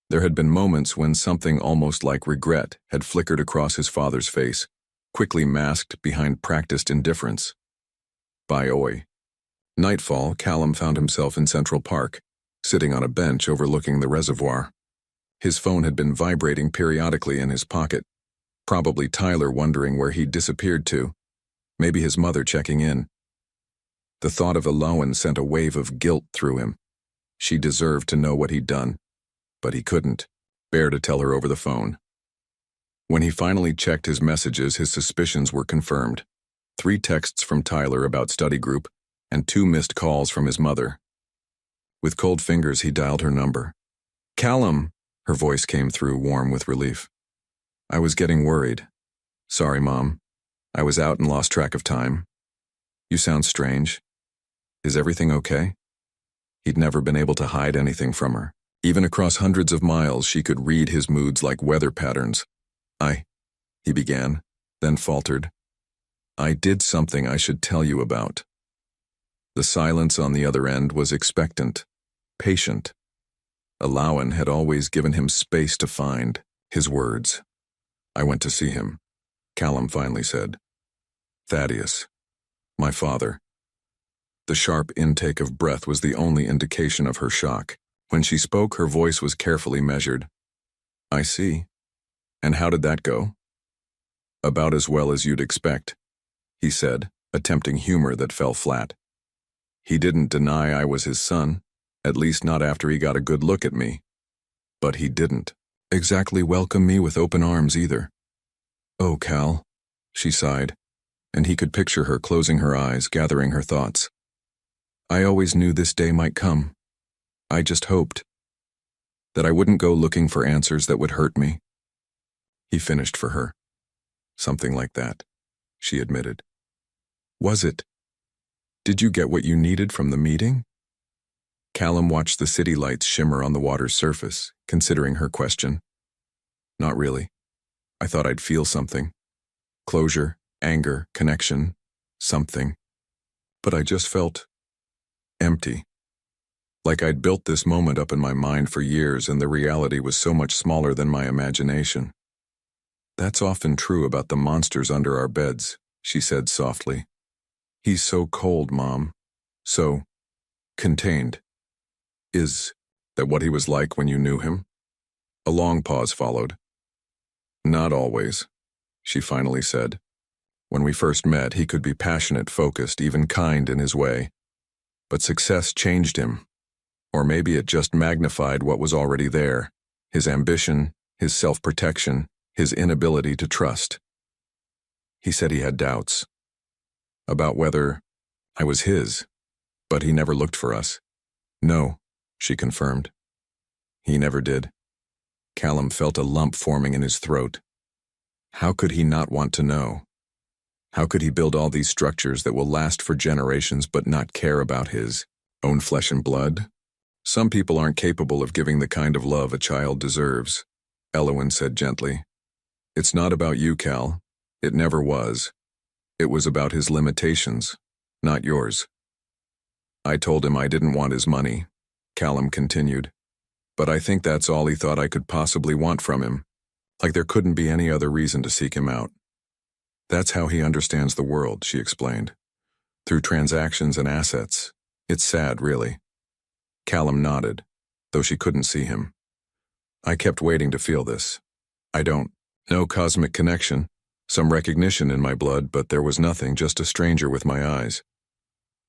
Speaker 1: There had been moments when something almost like regret had flickered across his father's face, quickly masked behind practiced indifference. By nightfall, Callum found himself in Central Park, sitting on a bench overlooking the reservoir. His phone had been vibrating periodically in his pocket, probably Tyler wondering where he'd disappeared to, maybe his mother checking in. The thought of Elowen sent a wave of guilt through him. She deserved to know what he'd done, but he couldn't bear to tell her over the phone. When he finally checked his messages, his suspicions were confirmed. 3 texts from Tyler about study group, and 2 missed calls from his mother. With cold fingers, he dialed her number. Callum, her voice came through, warm with relief. I was getting worried. Sorry, Mom. I was out and lost track of time. You sound strange. Is everything okay? He'd never been able to hide anything from her. Even across hundreds of miles, she could read his moods like weather patterns. He began, then faltered. I did something I should tell you about. The silence on the other end was expectant, patient. Elowen had always given him space to find his words. I went to see him, Callum finally said. Thaddeus, my father. The sharp intake of breath was the only indication of her shock. When she spoke, her voice was carefully measured. I see. And how did that go? About as well as you'd expect, he said, attempting humor that fell flat. He didn't deny I was his son, at least not after he got a good look at me. But he didn't exactly welcome me with open arms either. Oh, Cal, she sighed, and he could picture her closing her eyes, gathering her thoughts. I always knew this day might come. I just hoped that I wouldn't go looking for answers that would hurt me. He finished for her. Something like that, she admitted. Was it? Did you get what you needed from the meeting? Callum watched the city lights shimmer on the water's surface, considering her question. Not really. I thought I'd feel something. Closure, anger, connection, something. But I just felt empty. Like I'd built this moment up in my mind for years and the reality was so much smaller than my imagination. That's often true about the monsters under our beds, she said softly. He's so cold, Mom. So contained. Is that what he was like when you knew him? A long pause followed. Not always, she finally said. When we first met, he could be passionate, focused, even kind in his way. But success changed him. Or maybe it just magnified what was already there, his ambition, his self-protection, his inability to trust. He said he had doubts about whether I was his, but he never looked for us. No, she confirmed. He never did. Callum felt a lump forming in his throat. How could he not want to know? How could he build all these structures that will last for generations but not care about his own flesh and blood? Some people aren't capable of giving the kind of love a child deserves, Elowen said gently. It's not about you, Cal. It never was. It was about his limitations, not yours. I told him I didn't want his money, Callum continued. But I think that's all he thought I could possibly want from him. Like there couldn't be any other reason to seek him out. That's how he understands the world, she explained. Through transactions and assets. It's sad, really. Callum nodded, though she couldn't see him. I kept waiting to feel this. I don't. No cosmic connection. Some recognition in my blood, but there was nothing, just a stranger with my eyes.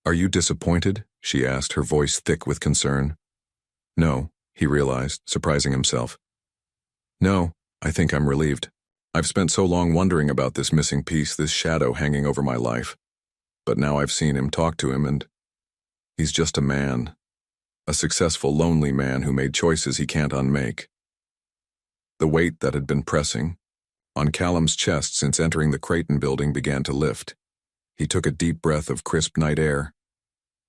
Speaker 1: Are you disappointed? She asked, her voice thick with concern. No, he realized, surprising himself. No, I think I'm relieved. I've spent so long wondering about this missing piece, this shadow hanging over my life. But now I've seen him, talk to him, and he's just a man. A successful, lonely man who made choices he can't unmake. The weight that had been pressing on Callum's chest since entering the Creighton building began to lift. He took a deep breath of crisp night air.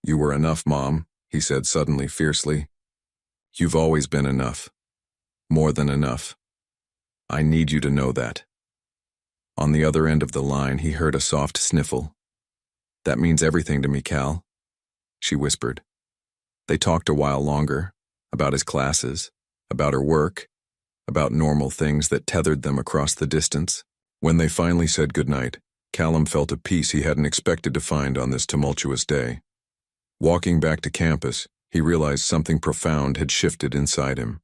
Speaker 1: You were enough, Mom, he said suddenly, fiercely. You've always been enough. More than enough. I need you to know that. On the other end of the line, he heard a soft sniffle. That means everything to me, Cal, she whispered. They talked a while longer, about his classes, about her work, about normal things that tethered them across the distance. When they finally said goodnight, Callum felt a peace he hadn't expected to find on this tumultuous day. Walking back to campus, he realized something profound had shifted inside him.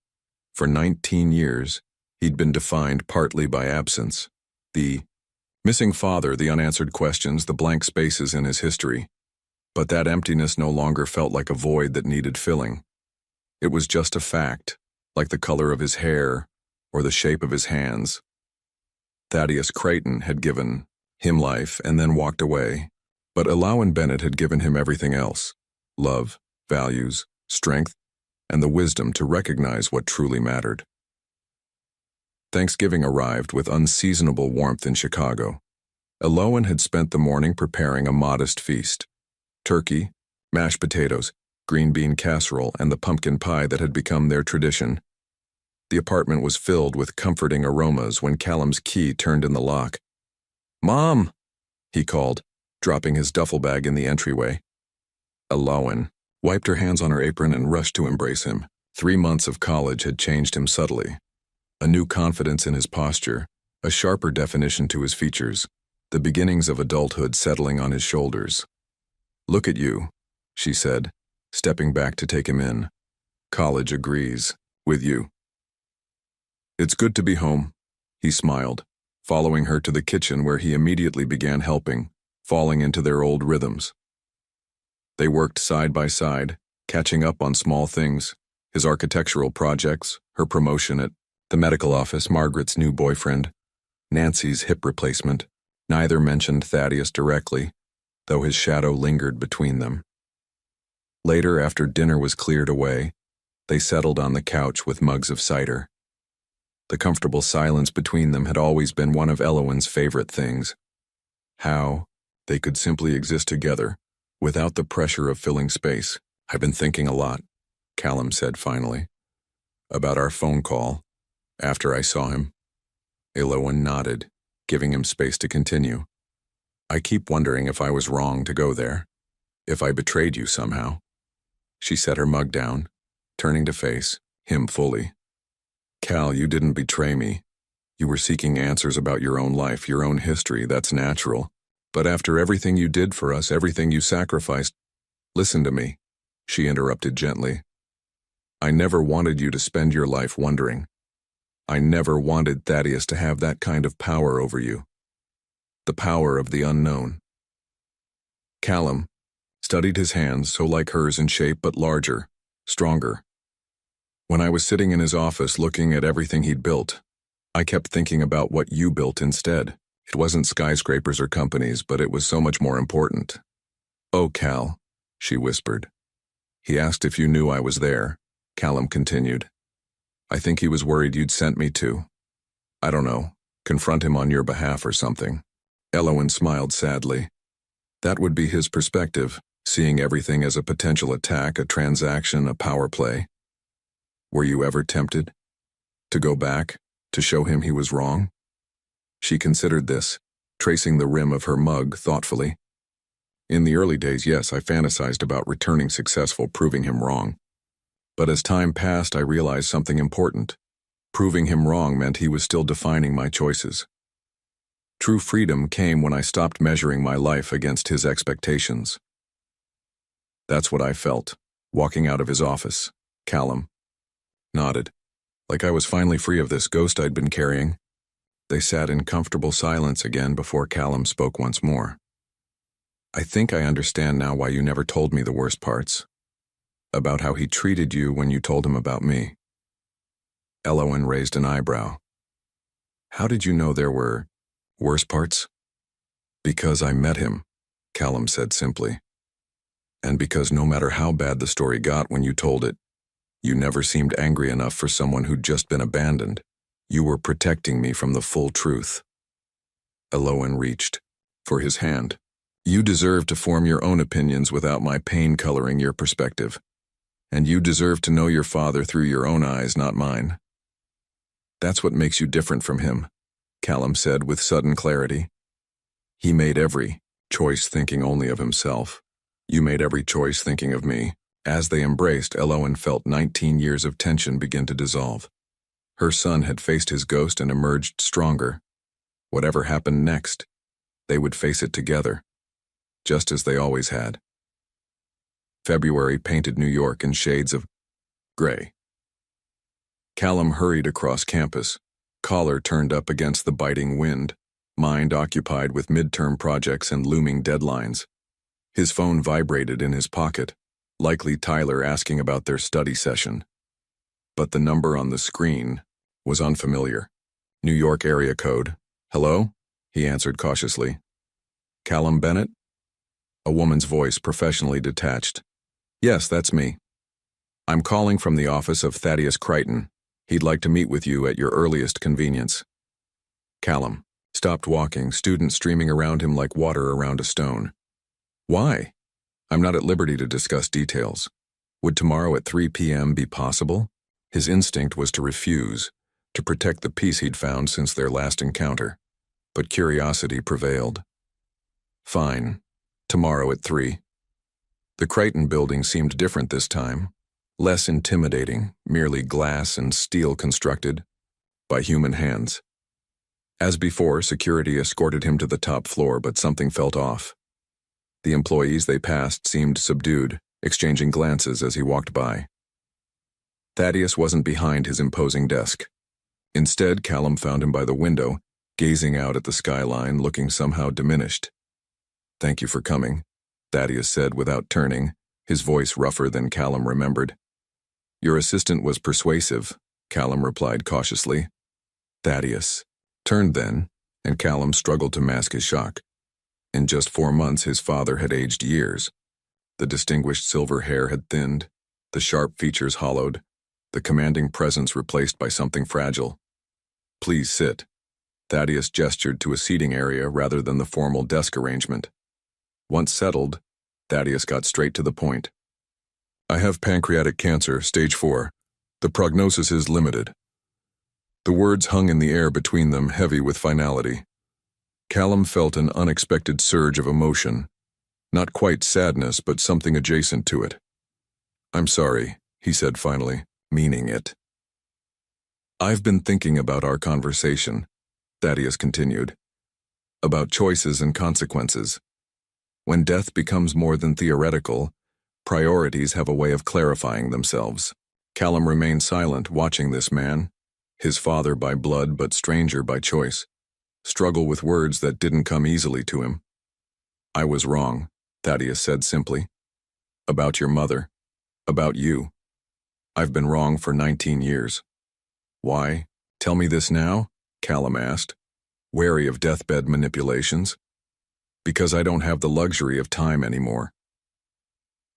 Speaker 1: For 19 years, he'd been defined partly by absence. The missing father, the unanswered questions, the blank spaces in his history. But that emptiness no longer felt like a void that needed filling. It was just a fact, like the color of his hair or the shape of his hands. Thaddeus Creighton had given him life and then walked away, but Alawan Bennett had given him everything else: love, values, strength, and the wisdom to recognize what truly mattered. Thanksgiving arrived with unseasonable warmth in Chicago. Alawan had spent the morning preparing a modest feast: turkey, mashed potatoes, green bean casserole, and the pumpkin pie that had become their tradition. The apartment was filled with comforting aromas when Callum's key turned in the lock. Mom, he called, dropping his duffel bag in the entryway. Alawan wiped her hands on her apron and rushed to embrace him. 3 months of college had changed him subtly. A new confidence in his posture, a sharper definition to his features, the beginnings of adulthood settling on his shoulders. Look at you, she said, stepping back to take him in. College agrees with you. It's good to be home, he smiled, following her to the kitchen where he immediately began helping, falling into their old rhythms. They worked side by side, catching up on small things: his architectural projects, her promotion at the medical office, Margaret's new boyfriend, Nancy's hip replacement. Neither mentioned Thaddeus directly, though his shadow lingered between them. Later, after dinner was cleared away, they settled on the couch with mugs of cider. The comfortable silence between them had always been one of Alawan's favorite things. How they could simply exist together, without the pressure of filling space. I've been thinking a lot, Callum said finally, about our phone call, after I saw him. Alawan nodded, giving him space to continue. I keep wondering if I was wrong to go there, if I betrayed you somehow. She set her mug down, turning to face him fully. Cal, you didn't betray me. You were seeking answers about your own life, your own history. That's natural. But after everything you did for us, everything you sacrificed, listen to me, she interrupted gently. I never wanted you to spend your life wondering. I never wanted Thaddeus to have that kind of power over you. The power of the unknown. Callum studied his hands, so like hers in shape but larger, stronger. When I was sitting in his office looking at everything he'd built, I kept thinking about what you built instead. It wasn't skyscrapers or companies, but it was so much more important. Oh, Cal, she whispered. He asked if you knew I was there, Callum continued. I think he was worried you'd sent me to, I don't know, confront him on your behalf or something. Alawan smiled sadly. That would be his perspective, seeing everything as a potential attack, a transaction, a power play. Were you ever tempted to go back, to show him he was wrong? She considered this, tracing the rim of her mug thoughtfully. In the early days, yes, I fantasized about returning successful, proving him wrong. But as time passed, I realized something important. Proving him wrong meant he was still defining my choices. True freedom came when I stopped measuring my life against his expectations. That's what I felt, walking out of his office. Callum nodded, like I was finally free of this ghost I'd been carrying. They sat in comfortable silence again before Callum spoke once more. I think I understand now why you never told me the worst parts. About how he treated you when you told him about me. Elowen raised an eyebrow. How did you know there were worse parts? Because I met him, Callum said simply. And because no matter how bad the story got when you told it, you never seemed angry enough for someone who'd just been abandoned. You were protecting me from the full truth. Elowen reached for his hand. You deserve to form your own opinions without my pain coloring your perspective. And you deserve to know your father through your own eyes, not mine. That's what makes you different from him, Callum said with sudden clarity. He made every choice thinking only of himself. You made every choice thinking of me. As they embraced, Elowen felt 19 years of tension begin to dissolve. Her son had faced his ghost and emerged stronger. Whatever happened next, they would face it together, just as they always had. February painted New York in shades of gray. Callum hurried across campus, collar turned up against the biting wind, mind occupied with midterm projects and looming deadlines. His phone vibrated in his pocket, likely Tyler asking about their study session. But the number on the screen was unfamiliar. New York area code. Hello? He answered cautiously. Callum Bennett? A woman's voice, professionally detached. Yes, that's me. I'm calling from the office of Thaddeus Crichton. He'd like to meet with you at your earliest convenience. Callum stopped walking, students streaming around him like water around a stone. Why? I'm not at liberty to discuss details. Would tomorrow at 3 p.m. be possible? His instinct was to refuse, to protect the peace he'd found since their last encounter. But curiosity prevailed. Fine. Tomorrow at 3. The Crichton building seemed different this time. Less intimidating, merely glass and steel constructed by human hands. As before, security escorted him to the top floor, but something felt off. The employees they passed seemed subdued, exchanging glances as he walked by. Thaddeus wasn't behind his imposing desk. Instead, Callum found him by the window, gazing out at the skyline, looking somehow diminished. Thank you for coming, Thaddeus said without turning, his voice rougher than Callum remembered. Your assistant was persuasive, Callum replied cautiously. Thaddeus turned then, and Callum struggled to mask his shock. In just 4 months, his father had aged years. The distinguished silver hair had thinned, the sharp features hollowed, the commanding presence replaced by something fragile. Please sit. Thaddeus gestured to a seating area rather than the formal desk arrangement. Once settled, Thaddeus got straight to the point. I have pancreatic cancer, stage 4. The prognosis is limited. The words hung in the air between them, heavy with finality. Callum felt an unexpected surge of emotion. Not quite sadness, but something adjacent to it. I'm sorry, he said finally, meaning it. I've been thinking about our conversation, Thaddeus continued. About choices and consequences. When death becomes more than theoretical, priorities have a way of clarifying themselves. Callum remained silent, watching this man, his father by blood but stranger by choice, struggle with words that didn't come easily to him. I was wrong, Thaddeus said simply. About your mother. About you. I've been wrong for 19 years. Why? Tell me this now? Callum asked, wary of deathbed manipulations. Because I don't have the luxury of time anymore.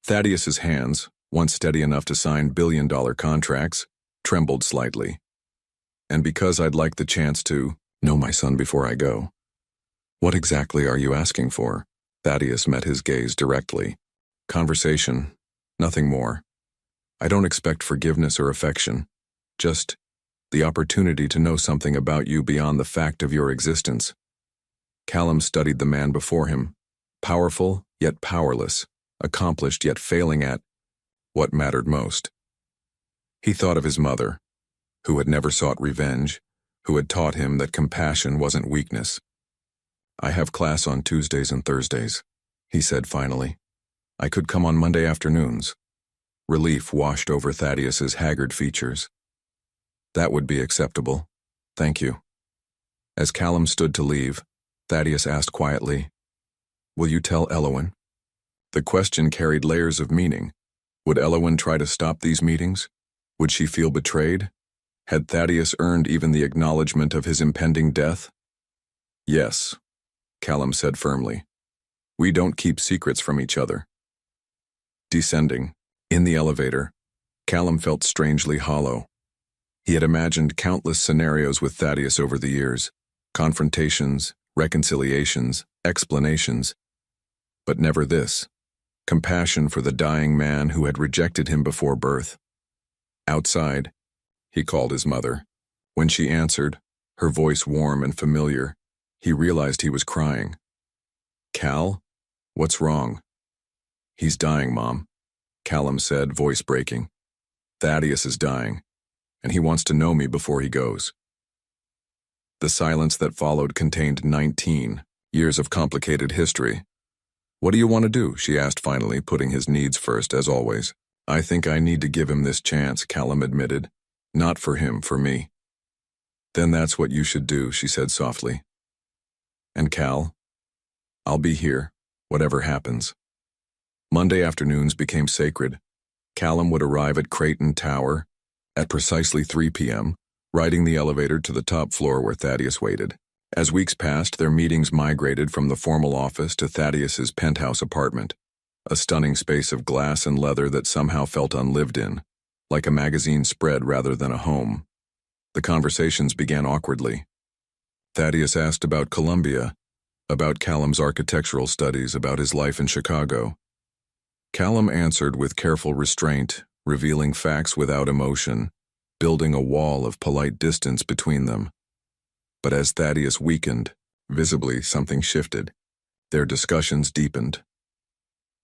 Speaker 1: Thaddeus's hands, once steady enough to sign billion-dollar contracts, trembled slightly. And because I'd like the chance to know my son before I go. What exactly are you asking for? Thaddeus met his gaze directly. Conversation, nothing more. I don't expect forgiveness or affection, just the opportunity to know something about you beyond the fact of your existence. Callum studied the man before him, powerful yet powerless, accomplished yet failing at what mattered most. He thought of his mother, who had never sought revenge, who had taught him that compassion wasn't weakness. "I have class on Tuesdays and Thursdays," he said finally. "I could come on Monday afternoons." Relief washed over Thaddeus's haggard features. "That would be acceptable. Thank you." As Callum stood to leave, Thaddeus asked quietly, "Will you tell Elowen?" The question carried layers of meaning. Would Elowen try to stop these meetings? Would she feel betrayed? Had Thaddeus earned even the acknowledgement of his impending death? "Yes," Callum said firmly. "We don't keep secrets from each other." Descending, in the elevator, Callum felt strangely hollow. He had imagined countless scenarios with Thaddeus over the years, confrontations, reconciliations, explanations, but never this, compassion for the dying man who had rejected him before birth. Outside, he called his mother. When she answered, her voice warm and familiar, he realized he was crying. "Cal? What's wrong?" "He's dying, Mom," Callum said, voice breaking. "Thaddeus is dying, and he wants to know me before he goes." The silence that followed contained 19 years of complicated history. "What do you want to do?" she asked finally, putting his needs first, as always. "I think I need to give him this chance," Callum admitted. "Not for him, for me." "Then that's what you should do," she said softly. "And Cal? I'll be here, whatever happens." Monday afternoons became sacred. Callum would arrive at Creighton Tower at precisely 3 p.m., riding the elevator to the top floor where Thaddeus waited. As weeks passed, their meetings migrated from the formal office to Thaddeus's penthouse apartment, a stunning space of glass and leather that somehow felt unlived in, like a magazine spread rather than a home. The conversations began awkwardly. Thaddeus asked about Columbia, about Callum's architectural studies, about his life in Chicago. Callum answered with careful restraint, revealing facts without emotion, building a wall of polite distance between them. But as Thaddeus weakened, visibly something shifted. Their discussions deepened.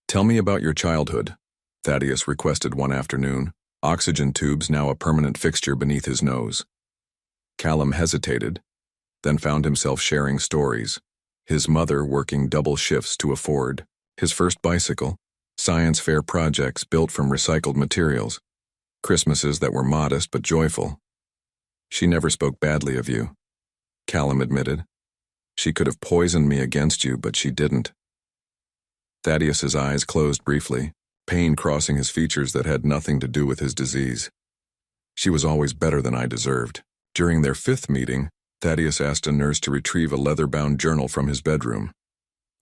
Speaker 1: "Tell me about your childhood," Thaddeus requested one afternoon, oxygen tubes now a permanent fixture beneath his nose. Callum hesitated, then found himself sharing stories. His mother working double shifts to afford, his first bicycle, science fair projects built from recycled materials, Christmases that were modest but joyful. "She never spoke badly of you," Callum admitted. "She could have poisoned me against you, but she didn't." Thaddeus's eyes closed briefly, pain crossing his features that had nothing to do with his disease. "She was always better than I deserved." During their 5th meeting, Thaddeus asked a nurse to retrieve a leather-bound journal from his bedroom.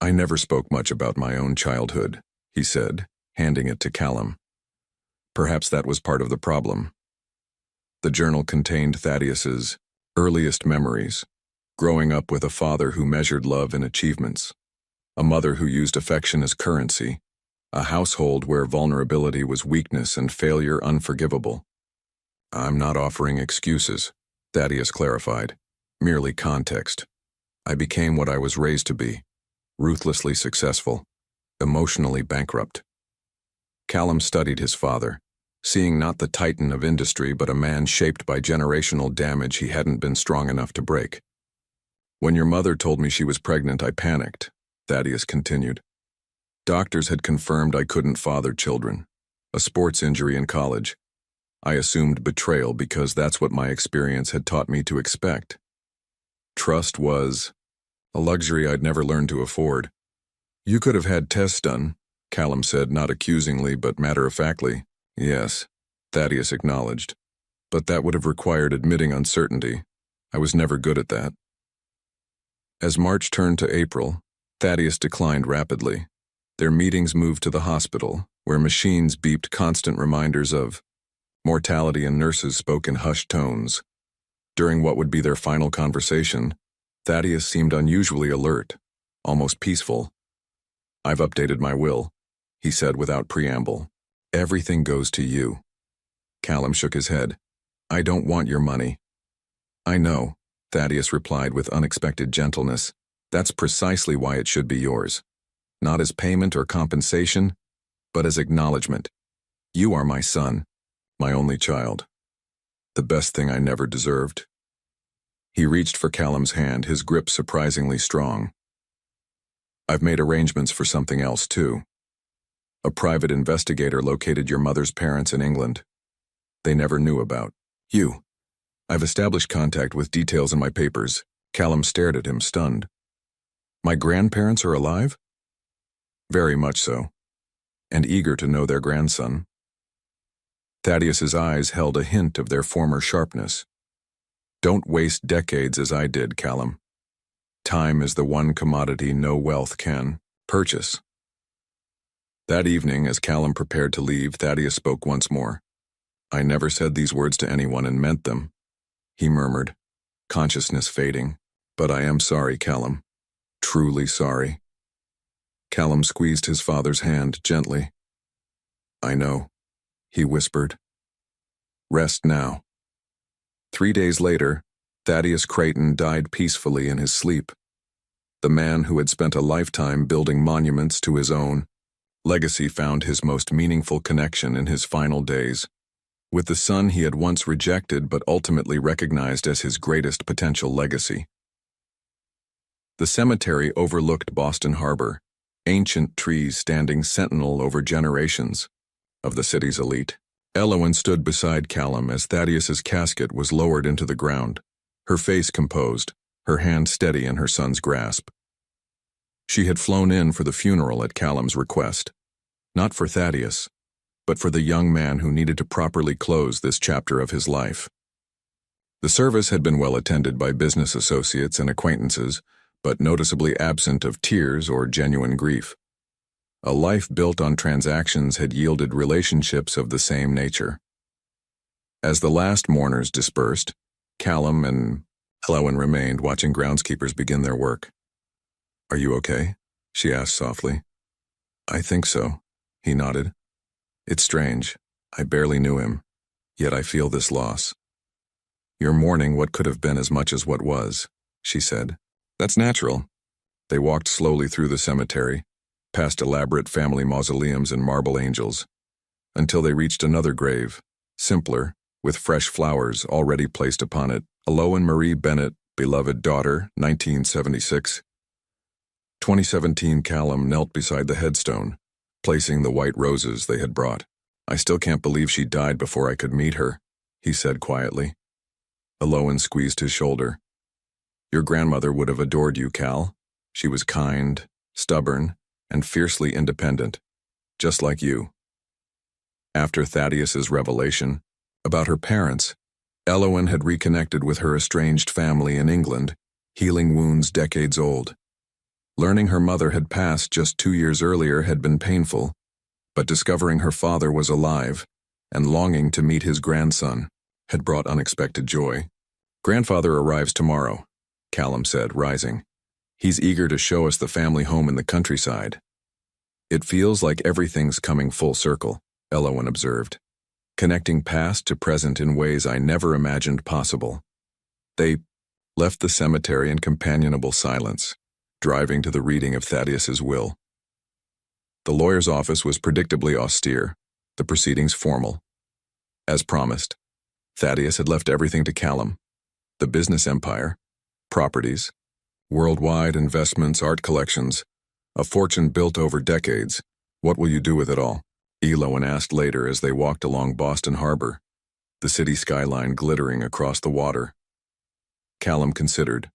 Speaker 1: "I never spoke much about my own childhood," he said, handing it to Callum. Perhaps that was part of the problem. The journal contained Thaddeus's earliest memories, growing up with a father who measured love in achievements, a mother who used affection as currency, a household where vulnerability was weakness and failure unforgivable. "I'm not offering excuses," Thaddeus clarified, "merely context. I became what I was raised to be, ruthlessly successful, emotionally bankrupt." Callum studied his father, seeing not the titan of industry but a man shaped by generational damage he hadn't been strong enough to break. "When your mother told me she was pregnant, I panicked," Thaddeus continued. "Doctors had confirmed I couldn't father children, a sports injury in college. I assumed betrayal because that's what my experience had taught me to expect. Trust was a luxury I'd never learned to afford." "You could have had tests done," Callum said, not accusingly but matter-of-factly. "Yes," Thaddeus acknowledged, "but that would have required admitting uncertainty. I was never good at that." As March turned to April, Thaddeus declined rapidly. Their meetings moved to the hospital, where machines beeped constant reminders of mortality and nurses spoke in hushed tones. During what would be their final conversation, Thaddeus seemed unusually alert, almost peaceful. "I've updated my will," he said without preamble. "Everything goes to you." Callum shook his head. "I don't want your money." "I know," Thaddeus replied with unexpected gentleness. "That's precisely why it should be yours. Not as payment or compensation, but as acknowledgement. You are my son, My only child. The best thing I never deserved. He reached for Callum's hand, his grip surprisingly strong. I've made arrangements for something else, too. A private investigator located your mother's parents in England. They never knew about you. I've established contact with details in my papers. Callum stared at him, stunned. My grandparents are alive? Very much so, and eager to know their grandson. Thaddeus's eyes held a hint of their former sharpness. Don't waste decades as I did, Callum. Time is the one commodity no wealth can purchase. That evening, as Callum prepared to leave, Thaddeus spoke once more. I never said these words to anyone and meant them, he murmured, consciousness fading. But I am sorry, Callum. Truly sorry. Callum squeezed his father's hand gently. I know, he whispered. Rest now. 3 days later, Thaddeus Creighton died peacefully in his sleep. The man who had spent a lifetime building monuments to his own legacy found his most meaningful connection in his final days, with the son he had once rejected but ultimately recognized as his greatest potential legacy. The cemetery overlooked Boston Harbor, ancient trees standing sentinel over generations of the city's elite. Elowen stood beside Callum as Thaddeus's casket was lowered into the ground, her face composed, her hand steady in her son's grasp. She had flown in for the funeral at Callum's request, not for Thaddeus, but for the young man who needed to properly close this chapter of his life. The service had been well attended by business associates and acquaintances, but noticeably absent of tears or genuine grief. A life built on transactions had yielded relationships of the same nature. As the last mourners dispersed, Callum and Elowen remained, watching groundskeepers begin their work. Are you okay? She asked softly. I think so, he nodded. It's strange. I barely knew him, yet I feel this loss. You're mourning what could have been as much as what was, she said. That's natural. They walked slowly through the cemetery, past elaborate family mausoleums and marble angels, until they reached another grave, simpler, with fresh flowers already placed upon it. Elowen Marie Bennett, beloved daughter, 1976. 2017. Callum knelt beside the headstone, placing the white roses they had brought. I still can't believe she died before I could meet her, he said quietly. Elowen squeezed his shoulder. Your grandmother would have adored you, Cal. She was kind, stubborn, and fiercely independent, just like you. After Thaddeus's revelation about her parents, Elowen had reconnected with her estranged family in England, healing wounds decades old. Learning her mother had passed just 2 years earlier had been painful, but discovering her father was alive and longing to meet his grandson had brought unexpected joy. Grandfather arrives tomorrow, Callum said, rising. He's eager to show us the family home in the countryside. It feels like everything's coming full circle, Elowen observed, connecting past to present in ways I never imagined possible. They left the cemetery in companionable silence, driving to the reading of Thaddeus's will. The lawyer's office was predictably austere, the proceedings formal. As promised, Thaddeus had left everything to Callum: the business empire, properties, worldwide investments, art collections, a fortune built over decades. What will you do with it all? Elowen asked later as they walked along Boston Harbor, the city skyline glittering across the water. Callum considered,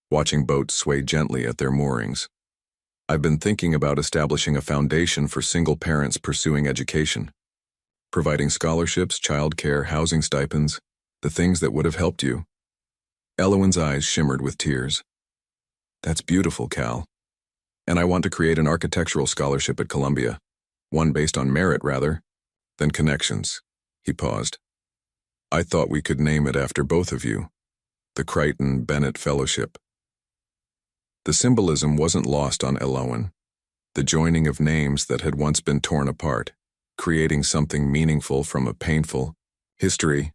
Speaker 1: watching boats sway gently at their moorings. I've been thinking about establishing a foundation for single parents pursuing education, providing scholarships, childcare, housing stipends, the things that would have helped you. Elowen's eyes shimmered with tears. That's beautiful, Cal. And I want to create an architectural scholarship at Columbia, one based on merit rather than connections. He paused. I thought we could name it after both of you, the Creighton Bennett Fellowship. The symbolism wasn't lost on Elowen, the joining of names that had once been torn apart, creating something meaningful from a painful history.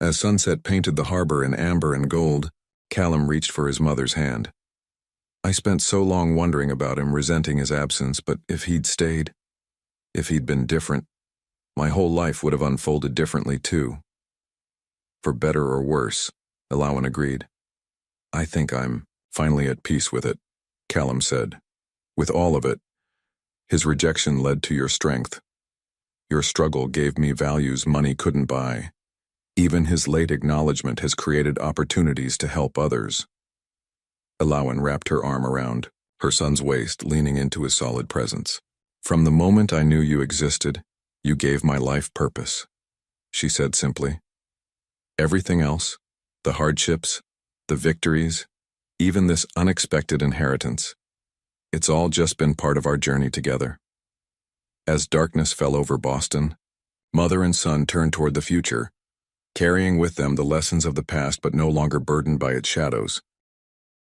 Speaker 1: As sunset painted the harbor in amber and gold, Callum reached for his mother's hand. I spent so long wondering about him, resenting his absence, but if he'd stayed, if he'd been different, My whole life would have unfolded differently too. For better or worse, Alawan agreed. I think I'm finally at peace with it, Callum said. With all of it. His rejection led to your strength. Your struggle gave me values money couldn't buy. Even his late acknowledgement has created opportunities to help others. Alawan wrapped her arm around her son's waist, leaning into his solid presence. From the moment I knew you existed, you gave my life purpose, she said simply. Everything else, the hardships, the victories, even this unexpected inheritance, it's all just been part of our journey together. As darkness fell over Boston, mother and son turned toward the future, carrying with them the lessons of the past but no longer burdened by its shadows.